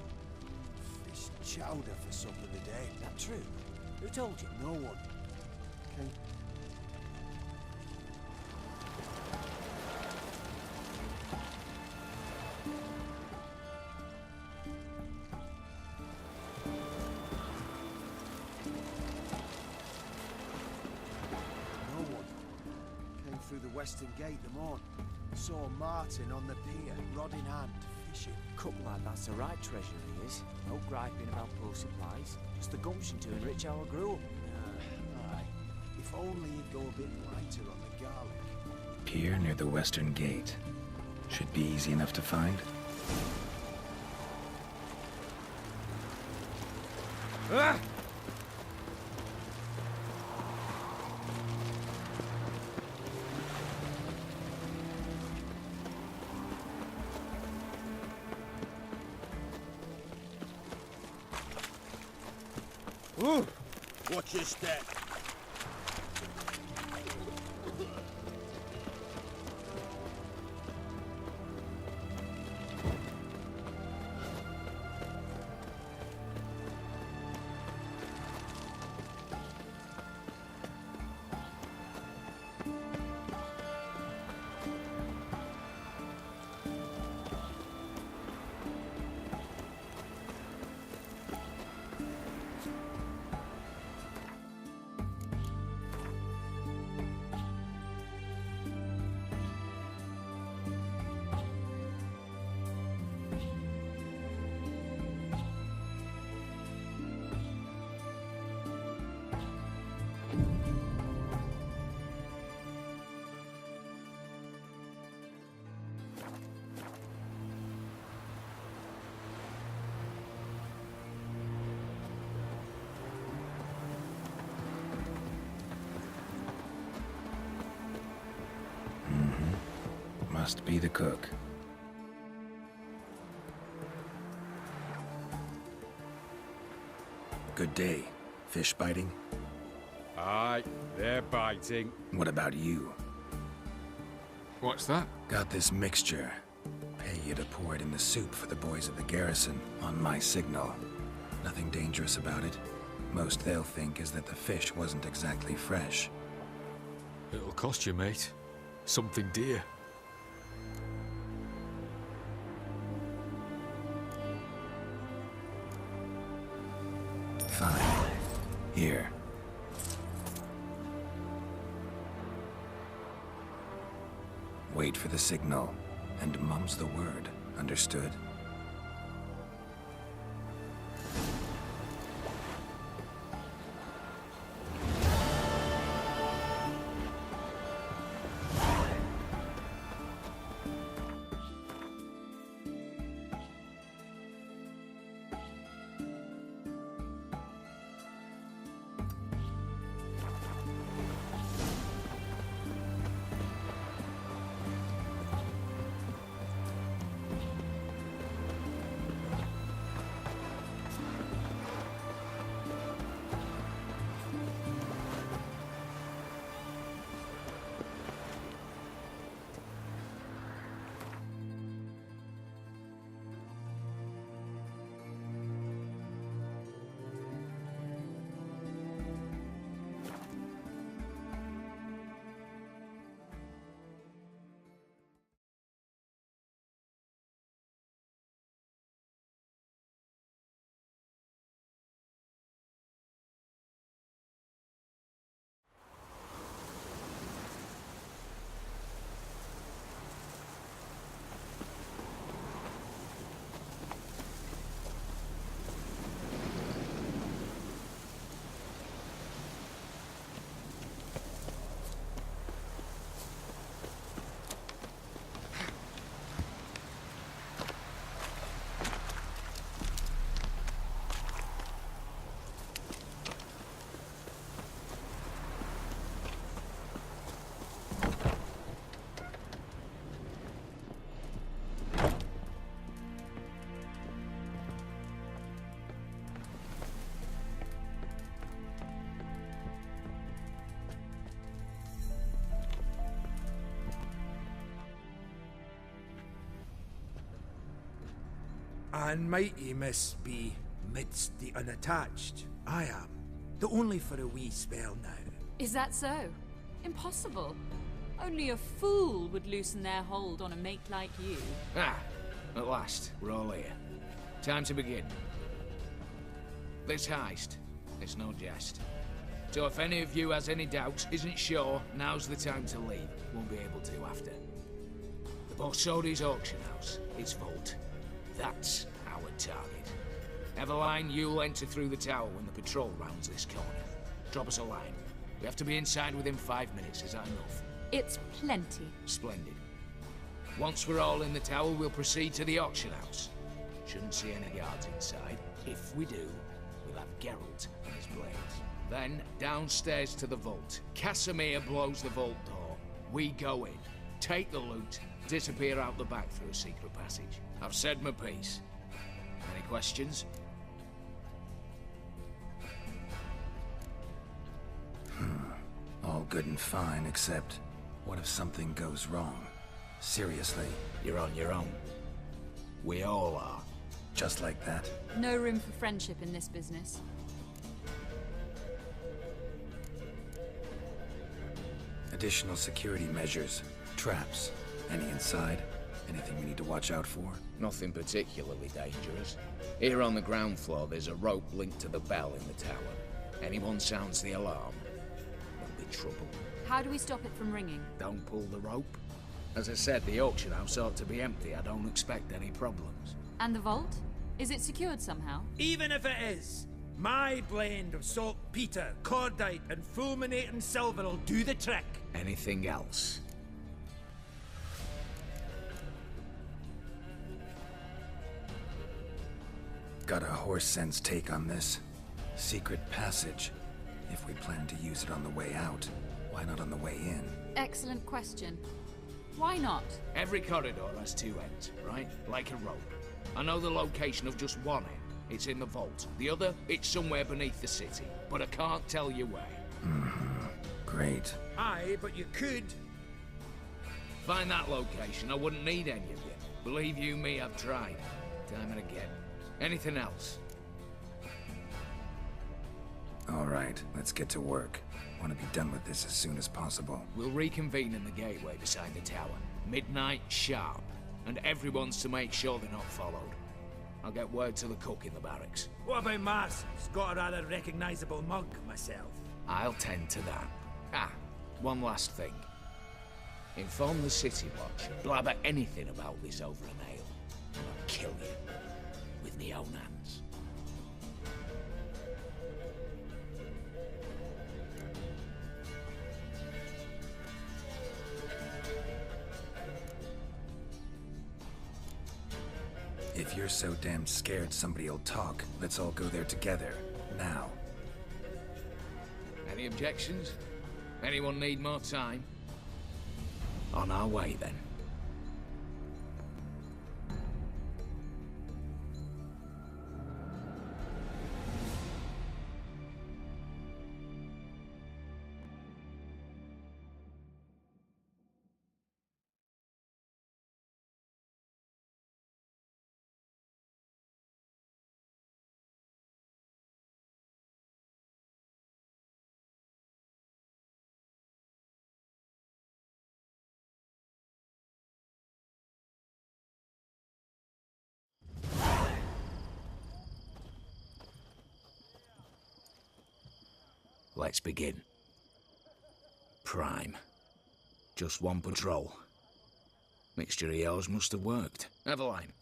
Fish chowder for supper today. That true? Who told you? No one. Okay. No one. Came through the western gate the morn. Saw Martin on the pier, rod in hand, fishing. Cook lad, that's the right treasure he is. No griping about poor supplies. Just the gumption to enrich our gruel. Aye. If only he'd go a bit lighter on the garlic. Pier near the western gate. Should be easy enough to find. Ah! Ooh. Watch your step. Must be the cook. Good day. Fish biting? Aye, they're biting. What about you? What's that? Got this mixture. Pay you to pour it in the soup for the boys at the garrison, on my signal. Nothing dangerous about it. Most they'll think is that the fish wasn't exactly fresh. It'll cost you, mate. Something dear. Fine. Here. Wait for the signal, and mum's the word. Understood? And mighty miss be midst the unattached. I am. Though only for a wee spell now. Is that so? Impossible. Only a fool would loosen their hold on a mate like you. Ah, at last, we're all here. Time to begin. This heist, it's no jest. So if any of you has any doubts, isn't sure, now's the time to leave. Won't be able to after. The Borsodi's auction house, its vault. That's our target. Eveline, you'll enter through the tower when the patrol rounds this corner. Drop us a line. We have to be inside within 5 minutes, is that enough? It's plenty. Splendid. Once we're all in the tower, we'll proceed to the auction house. Shouldn't see any guards inside. If we do, we'll have Geralt and his blades. Then, downstairs to the vault. Casimir blows the vault door. We go in, take the loot, disappear out the back through a secret passage. I've said my piece. Any questions? All good and fine, except what if something goes wrong? Seriously? You're on your own. We all are. Just like that? No room for friendship in this business. Additional security measures. Traps. Any inside? Anything we need to watch out for? Nothing particularly dangerous. Here on the ground floor, there's a rope linked to the bell in the tower. Anyone sounds the alarm, there'll be trouble. How do we stop it from ringing? Don't pull the rope. As I said, the auction house ought to be empty. I don't expect any problems. And the vault? Is it secured somehow? Even if it is, my blend of saltpeter, cordite, and fulminating silver will do the trick. Anything else? Got a horse sense take on this. Secret passage. If we plan to use it on the way out, why not on the way in? Excellent question. Why not? Every corridor has two ends, right? Like a rope. I know the location of just one end. It's in the vault. The other, it's somewhere beneath the city. But I can't tell you where. Great. Aye, but you could. Find that location, I wouldn't need any of you. Believe you me, I've tried. Time and again. Anything else? All right, let's get to work. Want to be done with this as soon as possible. We'll reconvene in the gateway beside the tower. Midnight sharp. And everyone's to make sure they're not followed. I'll get word to the cook in the barracks. What about Mars? He's got a rather recognizable mug, myself. I'll tend to that. Ah, one last thing. Inform the City Watch. Blabber anything about this over an ale, and I'll kill you. With me own hands. If you're so damn scared somebody'll talk, let's all go there together. Now. Any objections? Anyone need more time? On our way, then. Let's begin. Prime. Just one patrol. Mixture of yours must have worked. Eveline,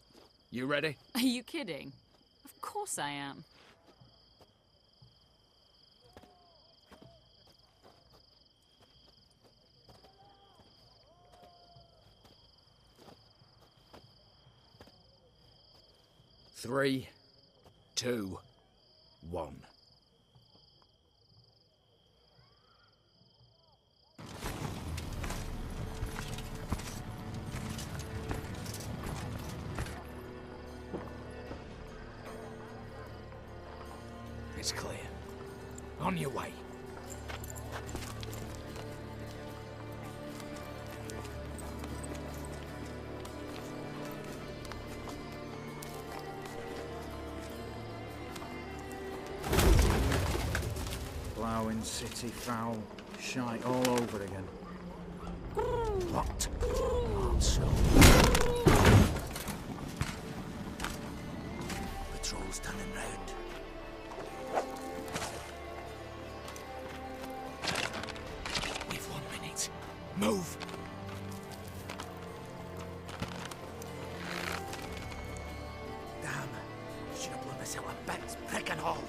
you ready? Are you kidding? Of course I am. Three, 2, 1. It's clear. On your way. Ploughing city foul. Shite all over again. What? Also. Patrol's turning round. We've 1 minute. Move! Damn. Should have blown myself a bit. Prick and all.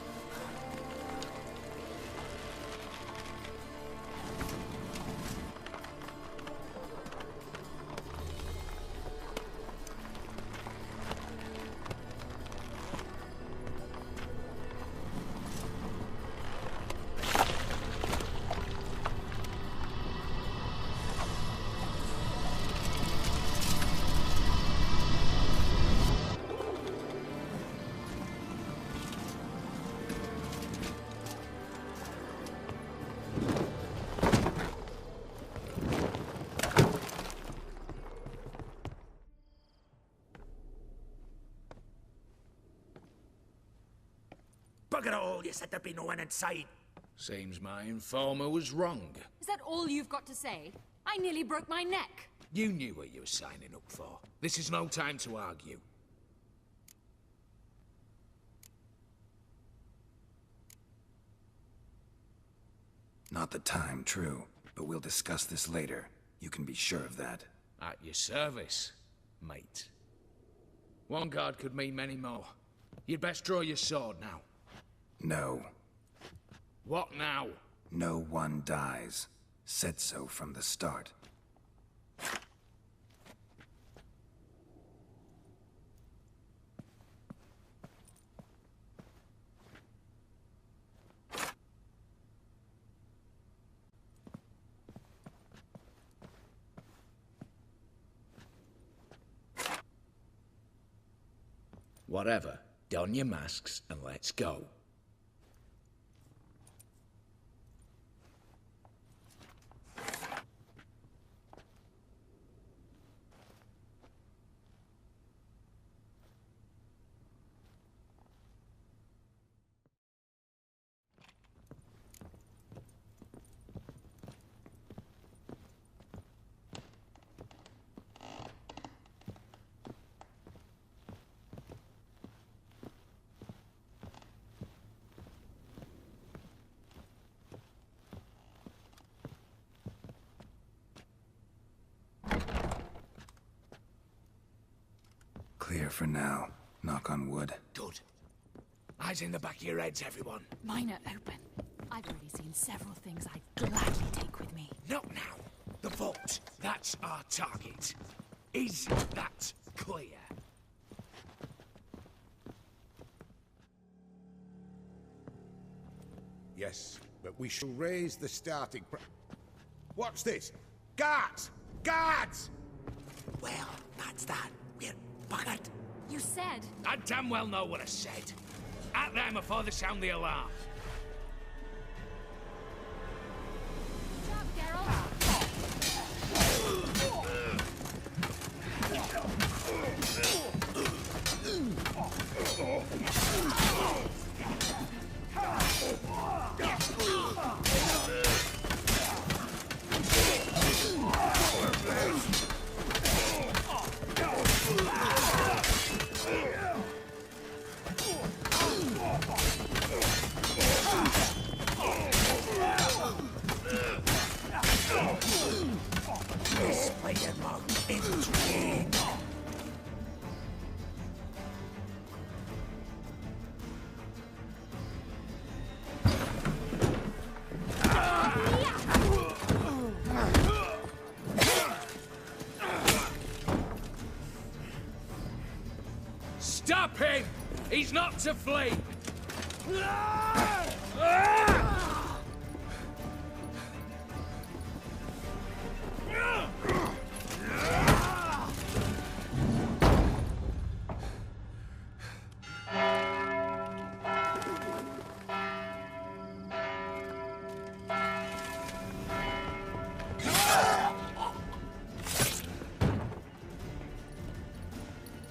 Bugger it all, you said there'd be no one inside. Seems my informer was wrong. Is that all you've got to say? I nearly broke my neck. You knew what you were signing up for. This is no time to argue. Not the time, true. But we'll discuss this later. You can be sure of that. At your service, mate. One guard could mean many more. You'd best draw your sword now. No. What now? No one dies. Said so from the start. Whatever. Don your masks and let's go. Clear for now. Knock on wood. Good. Eyes in the back of your heads, everyone. Mine are open. I've already seen several things I'd gladly take with me. Not now. The vault. That's our target. Is that clear? Yes, but we shall raise the starting What's this? Guards! Guards! Well, that's that. We're buggered. You said... I damn well know what I said. At them before they sound the alarm. Good job, Display your mouth in train. Stop him! He's not to flee!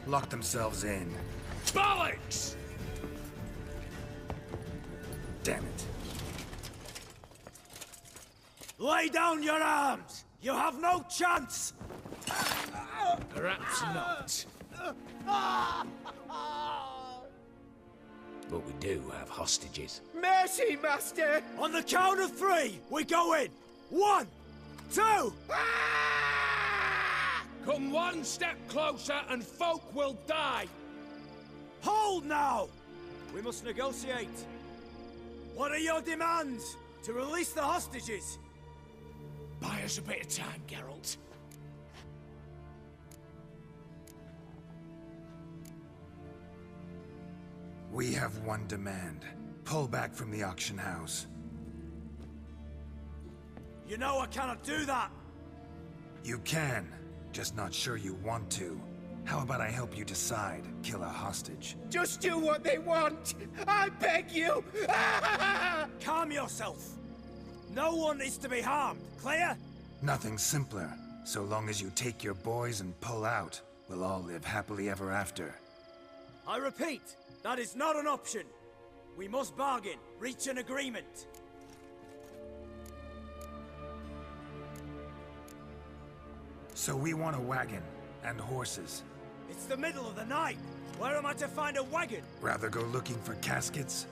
Lock themselves in. Bollocks! Damn it. Lay down your arms! You have no chance! Perhaps not. But we do have hostages. Mercy, Master! On the count of 3, we go in! 1, 2... Come one step closer and folk will die! Hold now! We must negotiate. What are your demands? To release the hostages? Buy us a bit of time, Geralt. We have one demand. Pull back from the auction house. You know I cannot do that! You can, just not sure you want to. How about I help you decide? Kill a hostage. Just do what they want! I beg you! Calm yourself! No one is to be harmed, clear? Nothing simpler. So long as you take your boys and pull out, we'll all live happily ever after. I repeat, that is not an option. We must bargain, reach an agreement. So we want a wagon, and horses. It's the middle of the night. Where am I to find a wagon? Rather go looking for caskets?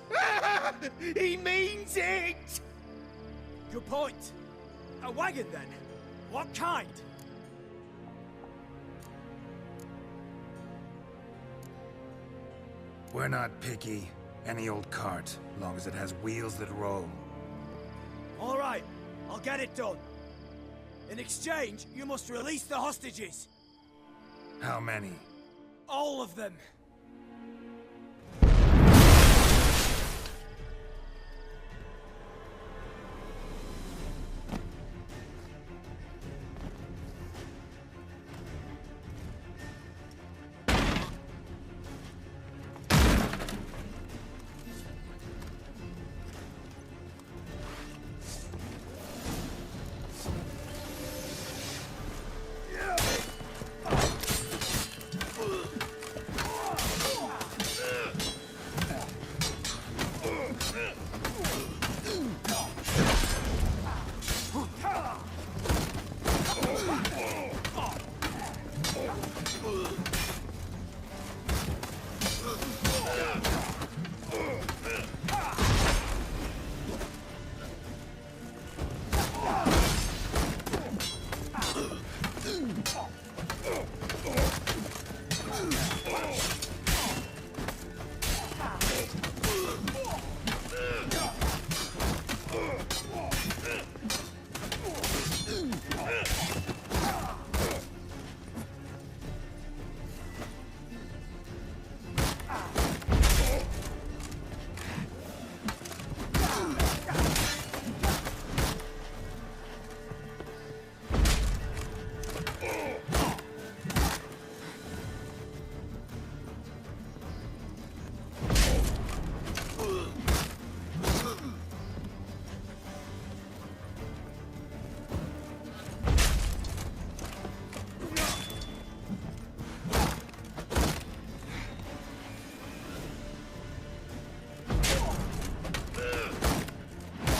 He means it! Good point. A wagon, then? What kind? We're not picky. Any old cart, long as it has wheels that roll. All right, I'll get it done. In exchange, you must release the hostages. How many? All of them.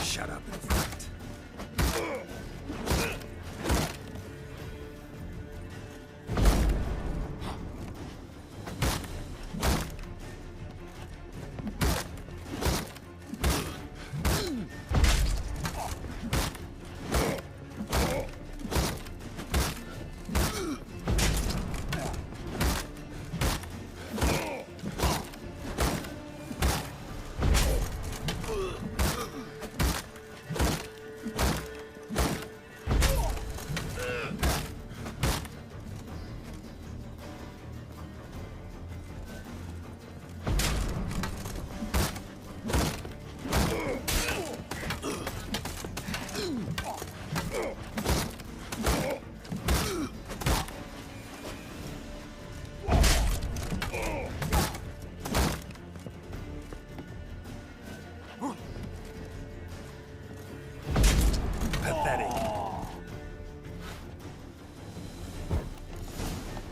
Shut up and fight.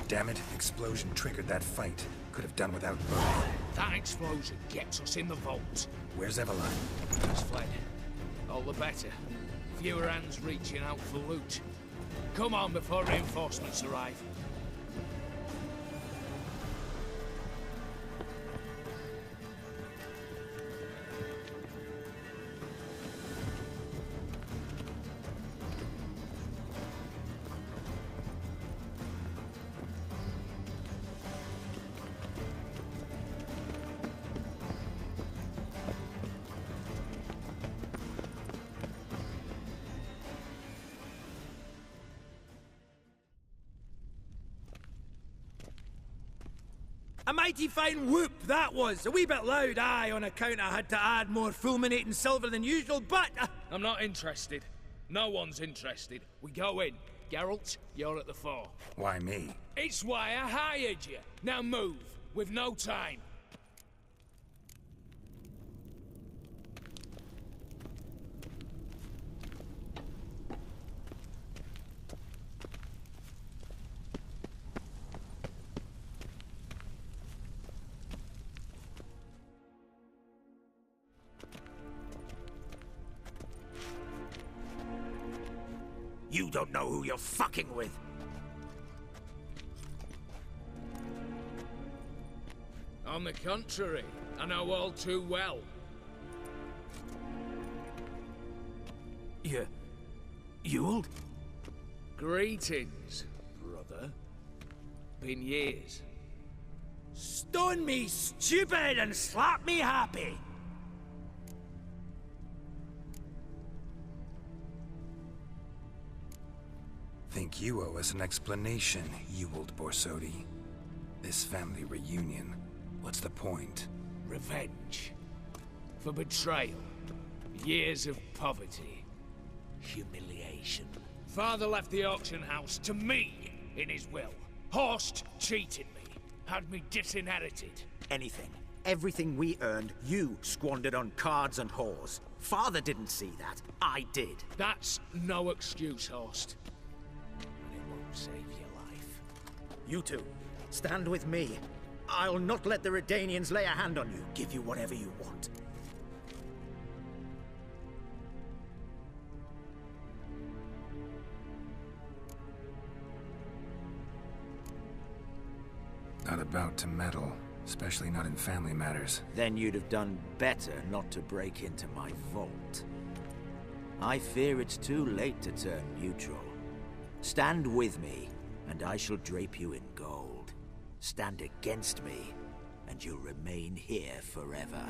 Damn it, explosion triggered that fight. Could have done without both. That explosion gets us in the vault. Where's Eveline? She's fled. All the better. If fewer hands reaching out for loot. Come on before reinforcements arrive. A mighty fine whoop that was. A wee bit loud, aye, on account I had to add more fulminating silver than usual, but... I'm not interested. No one's interested. We go in. Geralt, you're at the fore. Why me? It's why I hired you. Now move. We've no time. You don't know who you're fucking with. On the contrary, I know all too well. You old? Greetings, brother. Been years. Stone me stupid and slap me happy. Think you owe us an explanation, you old Borsodi. This family reunion, what's the point? Revenge. For betrayal. Years of poverty. Humiliation. Father left the auction house to me in his will. Horst cheated me. Had me disinherited. Anything. Everything we earned, you squandered on cards and whores. Father didn't see that. I did. That's no excuse, Horst. Save your life. You two, stand with me. I'll not let the Redanians lay a hand on you. Give you whatever you want. Not about to meddle, especially not in family matters. Then you'd have done better not to break into my vault. I fear it's too late to turn neutral. Stand with me, and I shall drape you in gold. Stand against me, and you'll remain here forever.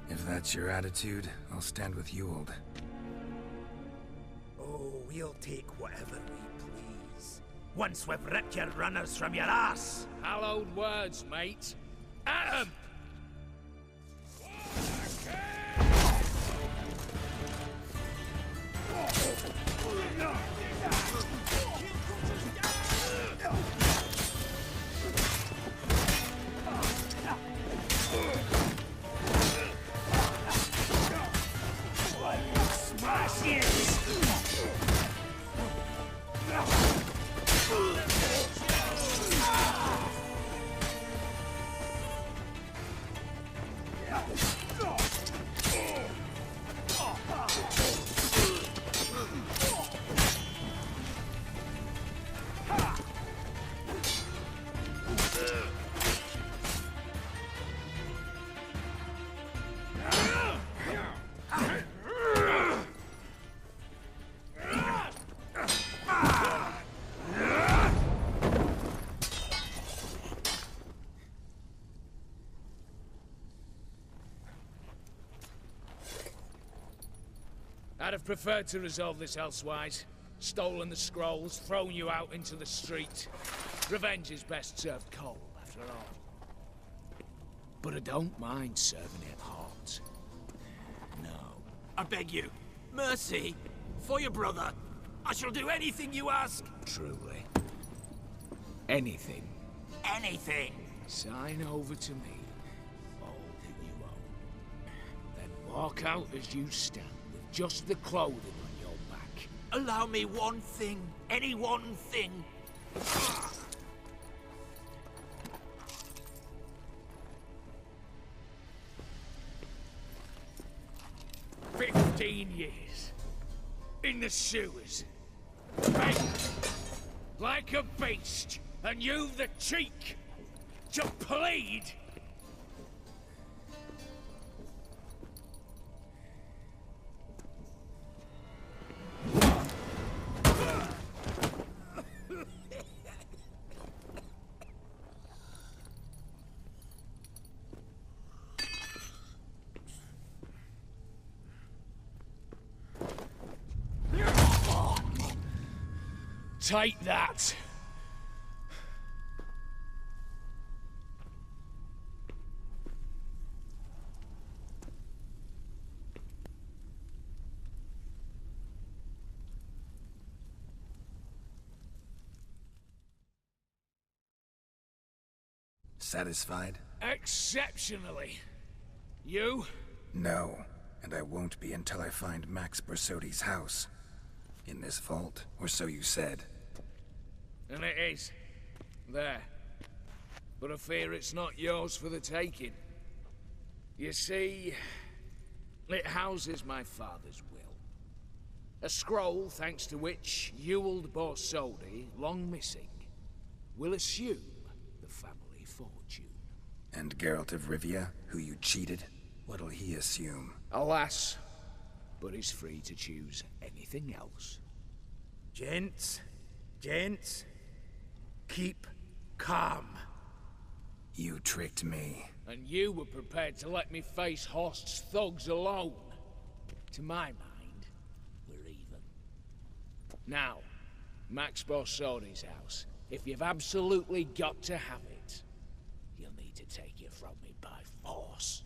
If that's your attitude, I'll stand with you, old. Oh, we'll take whatever we please. Once we've ripped your runners from your ass! Hallowed words, mate. At 'em! I'd have preferred to resolve this elsewise. Stolen the scrolls, thrown you out into the street. Revenge is best served cold, after all. But I don't mind serving it hot. No. I beg you, mercy, for your brother. I shall do anything you ask. Truly. Anything. Anything. Sign over to me all that you own. Then walk out as you stand, with just the clothing on your back. Allow me one thing. Any one thing. 15 years. In the sewers. Begging like a beast, and you've the cheek to plead. Take that. Satisfied? Exceptionally. You? No, and I won't be until I find Max Bersodi's house. In this vault, or so you said. And it is. There. But I fear it's not yours for the taking. You see, it houses my father's will. A scroll thanks to which Ewald Borsodi, long missing, will assume the family fortune. And Geralt of Rivia, who you cheated, what'll he assume? Alas, but he's free to choose anything else. Gents, keep calm. You tricked me. And you were prepared to let me face Horst's thugs alone. To my mind, we're even. Now, Max Borsodi's house. If you've absolutely got to have it, you'll need to take it from me by force.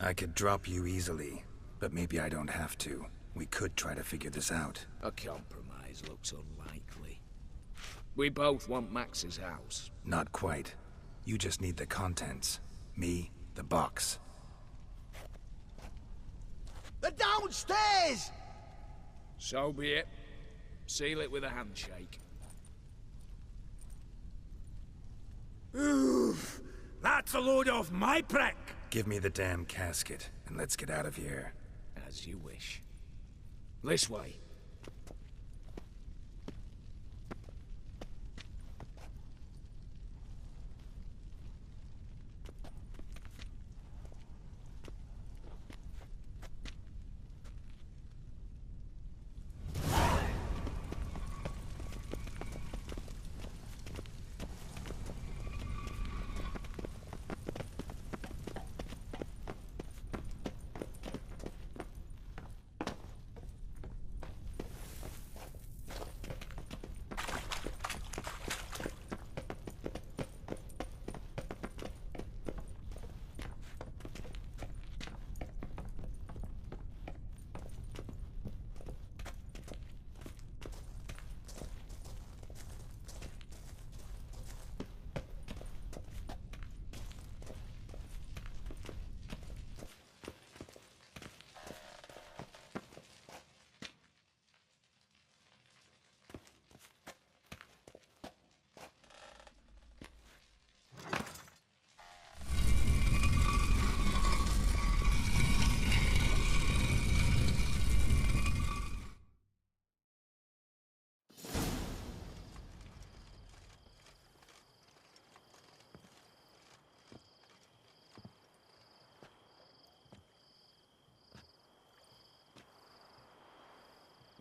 I could drop you easily, but maybe I don't have to. We could try to figure this out. A compromise looks unlikely. We both want Max's house. Not quite. You just need the contents. Me, the box. They're downstairs! So be it. Seal it with a handshake. Oof! That's a load off my prick! Give me the damn casket, and let's get out of here. As you wish. This way.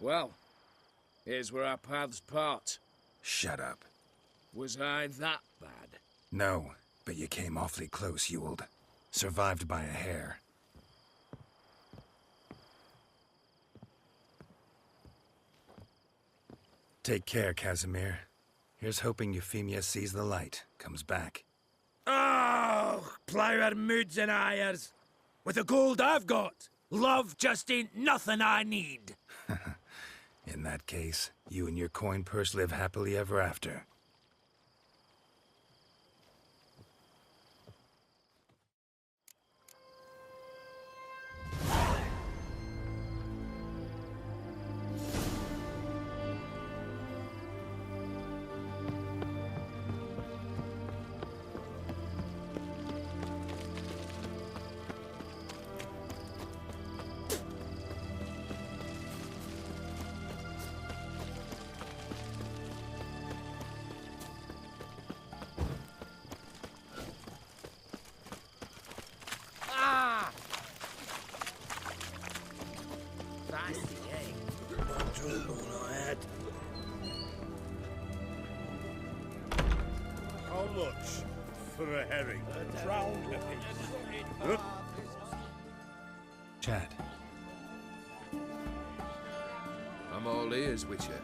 Well, here's where our paths part. Shut up. Was I that bad? No, but you came awfully close, Ewald. Survived by a hair. Take care, Casimir. Here's hoping Euphemia sees the light, comes back. Oh, plougher moods and ires. With the gold I've got, love just ain't nothing I need. In that case, you and your coin purse live happily ever after. How much for a herring? A drowned apiece. Chad. I'm all ears, Witcher.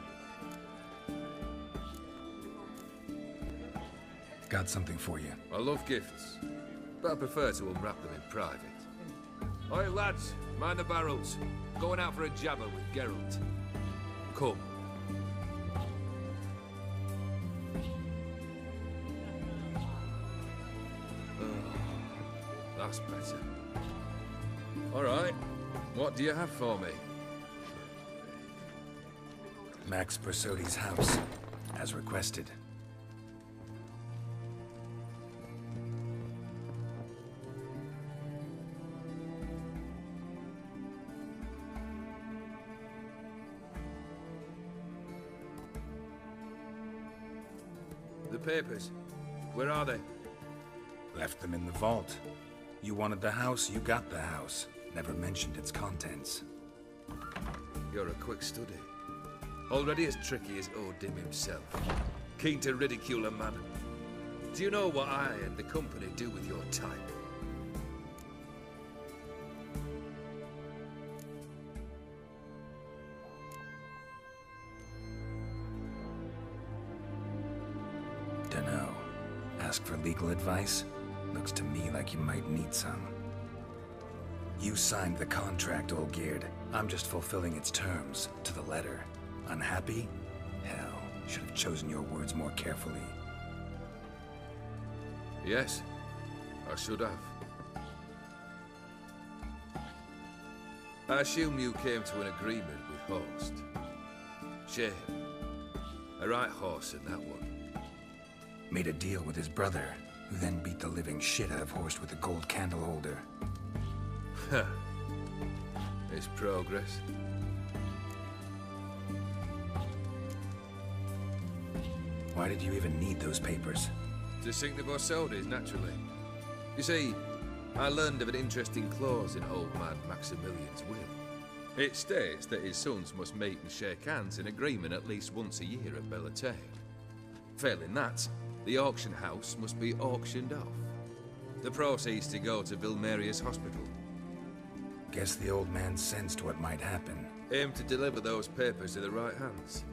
Got something for you. I love gifts, but I prefer to unwrap them in private. Oi, lads, mind the barrels. Going out for a jabber with Geralt. Come. That's better. All right, what do you have for me? Max Persodi's house, as requested. The papers, where are they? Left them in the vault. You wanted the house, you got the house. Never mentioned its contents. You're a quick study. Already as tricky as Odin himself. Keen to ridicule a man. Do you know what I and the company do with your time? Dunno. Ask for legal advice? Looks to me like you might need some. You signed the contract, Olgierd. I'm just fulfilling its terms, to the letter. Unhappy? Hell, should have chosen your words more carefully. Yes, I should have. I assume you came to an agreement with Horst. Shame. A right horse in that one. Made a deal with his brother, who then beat the living shit out of Horst with a gold candle holder. Huh. It's progress. Why did you even need those papers? To sink the Borsodis, naturally. You see, I learned of an interesting clause in old man Maximilian's will. It states that his sons must meet and shake hands in agreement at least once a year at Bellatane. Failing that, the auction house must be auctioned off. The proceeds to go to Vilmeria's hospital. Guess the old man sensed what might happen. Aimed to deliver those papers to the right hands.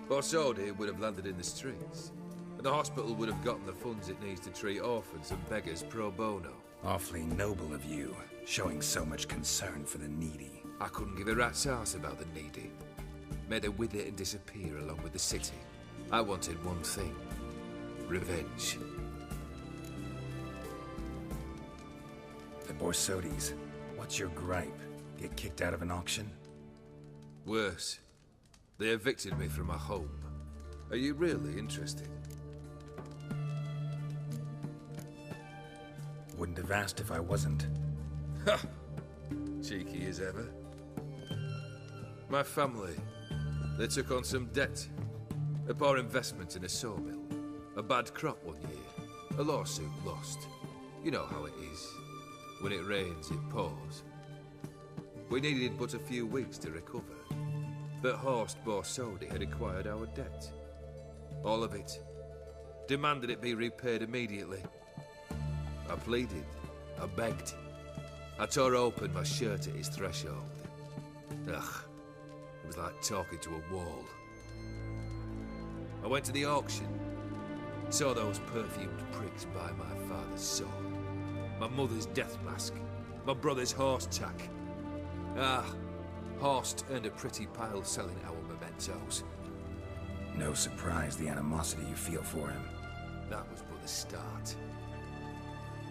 Borsodi would have landed in the streets, and the hospital would have gotten the funds it needs to treat orphans and beggars pro bono. Awfully noble of you, showing so much concern for the needy. I couldn't give a rat's ass about the needy. Made her wither and disappear along with the city. I wanted one thing. Revenge. The Borsodis. What's your gripe? Get kicked out of an auction? Worse. They evicted me from my home. Are you really interested? Wouldn't have asked if I wasn't. Ha! Cheeky as ever. My family, they took on some debt. A poor investment in a sawmill. A bad crop one year. A lawsuit lost. You know how it is. When it rains, it pours. We needed but a few weeks to recover. But Horst Borsodi had acquired our debt. All of it. Demanded it be repaid immediately. I pleaded. I begged. I tore open my shirt at his threshold. Ugh. It was like talking to a wall. I went to the auction. Saw those perfumed pricks buy my father's sword. My mother's death mask. My brother's horse tack. Ah, Horst earned a pretty pile selling our mementos. No surprise the animosity you feel for him. That was but the start.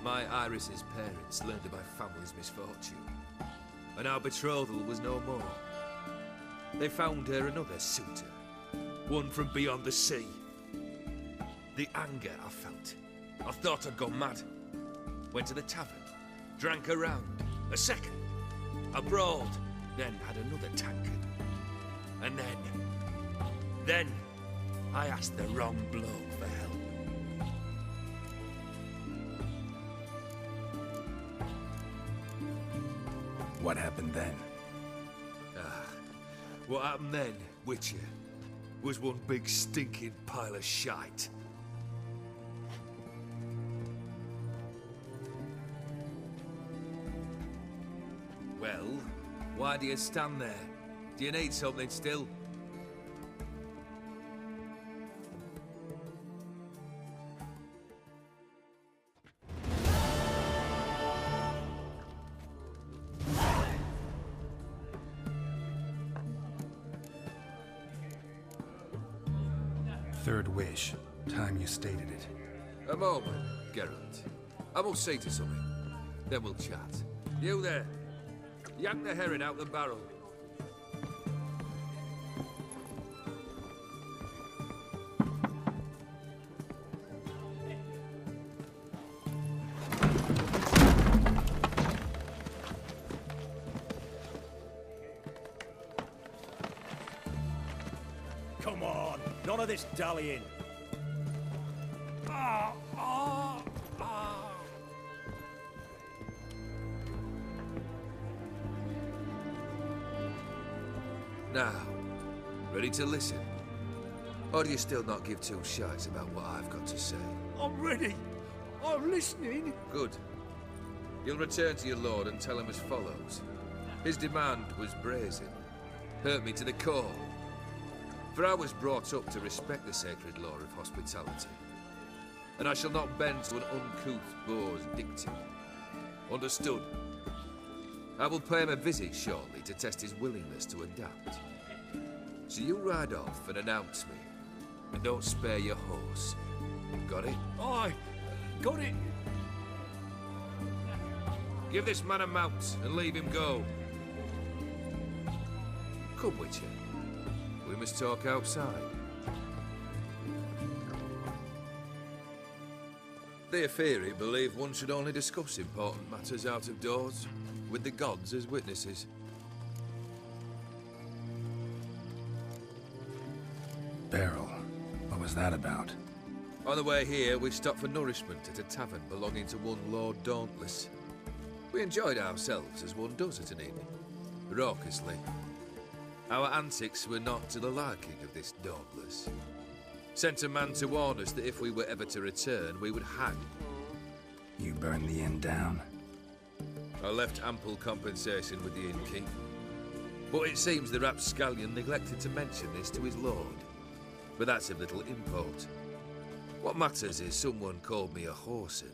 My Iris's parents learned of my family's misfortune, and our betrothal was no more. They found her another suitor, one from beyond the sea. The anger I felt. I thought I'd gone mad. Went to the tavern, drank a round, a second. I brawled, then had another tankard. And then I asked the wrong bloke for help. What happened then? What happened then, Witcher, was one big stinking pile of shite. Well, why do you stand there? Do you need something still? Third wish. Time you stated it. A moment, Geralt. I must say to something. Then we'll chat. You there. Yank the herring out the barrel. Come on, none of this dallying. Now, ready to listen? Or do you still not give two shites about what I've got to say? I'm ready. I'm listening. Good. You'll return to your lord and tell him as follows. His demand was brazen. Hurt me to the core. For I was brought up to respect the sacred law of hospitality. And I shall not bend to an uncouth boor's dictum. Understood? I will pay him a visit shortly to test his willingness to adapt. So you ride off and announce me. And don't spare your horse. Got it? Aye, got it. Give this man a mount and leave him go. Come, Witcher. We must talk outside. The Aetheri believe one should only discuss important matters out of doors, with the gods as witnesses. Barrel. What was that about? On the way here, we stopped for nourishment at a tavern belonging to one Lord Dauntless. We enjoyed ourselves as one does at an inn, raucously. Our antics were not to the liking of this Dauntless. Sent a man to warn us that if we were ever to return, we would hang. You burned the inn down? I left ample compensation with the innkeep. But it seems the rapscallion neglected to mention this to his lord. But that's of little import. What matters is someone called me a whoreson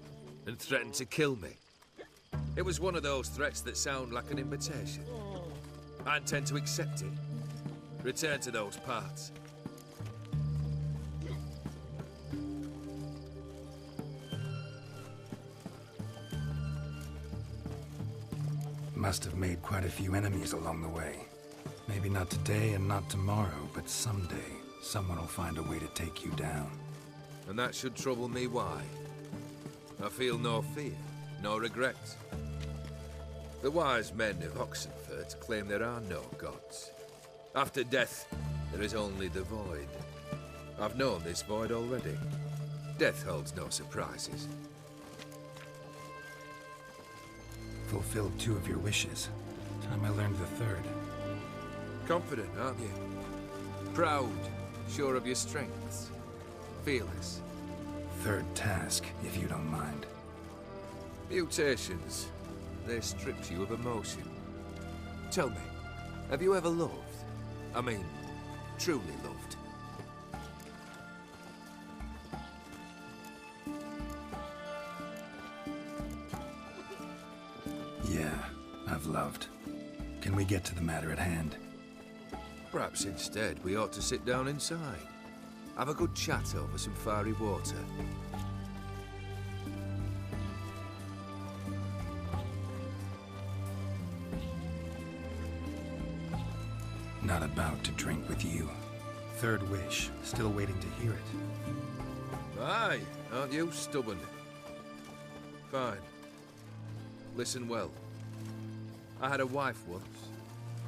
and threatened to kill me. It was one of those threats that sound like an invitation. I intend to accept it. Return to those parts. Must have made quite a few enemies along the way. Maybe not today and not tomorrow, but someday, someone will find a way to take you down. And that should trouble me why? I feel no fear, no regret. The wise men of Oxenfurt claim there are no gods. After death, there is only the void. I've known this void already. Death holds no surprises. Fulfilled 2 of your wishes. Time I learned the 3rd. Confident, aren't you? Proud, sure of your strengths. Fearless. 3rd task, if you don't mind. Mutations. They stripped you of emotion. Tell me, have you ever loved? I mean, truly loved? Yeah, I've loved. Can we get to the matter at hand? Perhaps instead we ought to sit down inside. Have a good chat over some fiery water. Not about to drink with you. 3rd wish, still waiting to hear it. Aye, aren't you stubborn? Fine. Listen well. I had a wife once.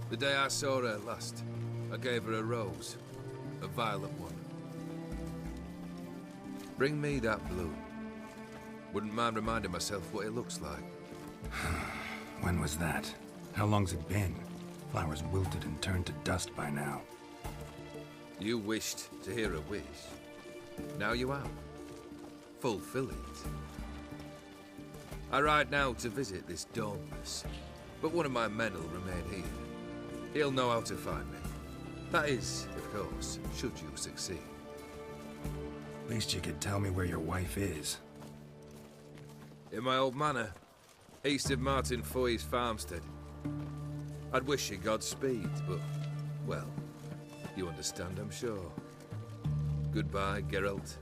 The day I saw her last, I gave her a rose. A violet one. Bring me that blue. Wouldn't mind reminding myself what it looks like. When was that? How long's it been? Flowers wilted and turned to dust by now. You wished to hear a wish. Now you have. Fulfill it. I ride now to visit this Dauntless. but one of my men will remain here. He'll know how to find me. That is, of course, should you succeed. At least you could tell me where your wife is. In my old manor, east of Martin Foy's farmstead. I'd wish you Godspeed, but, well, you understand, I'm sure. Goodbye, Geralt.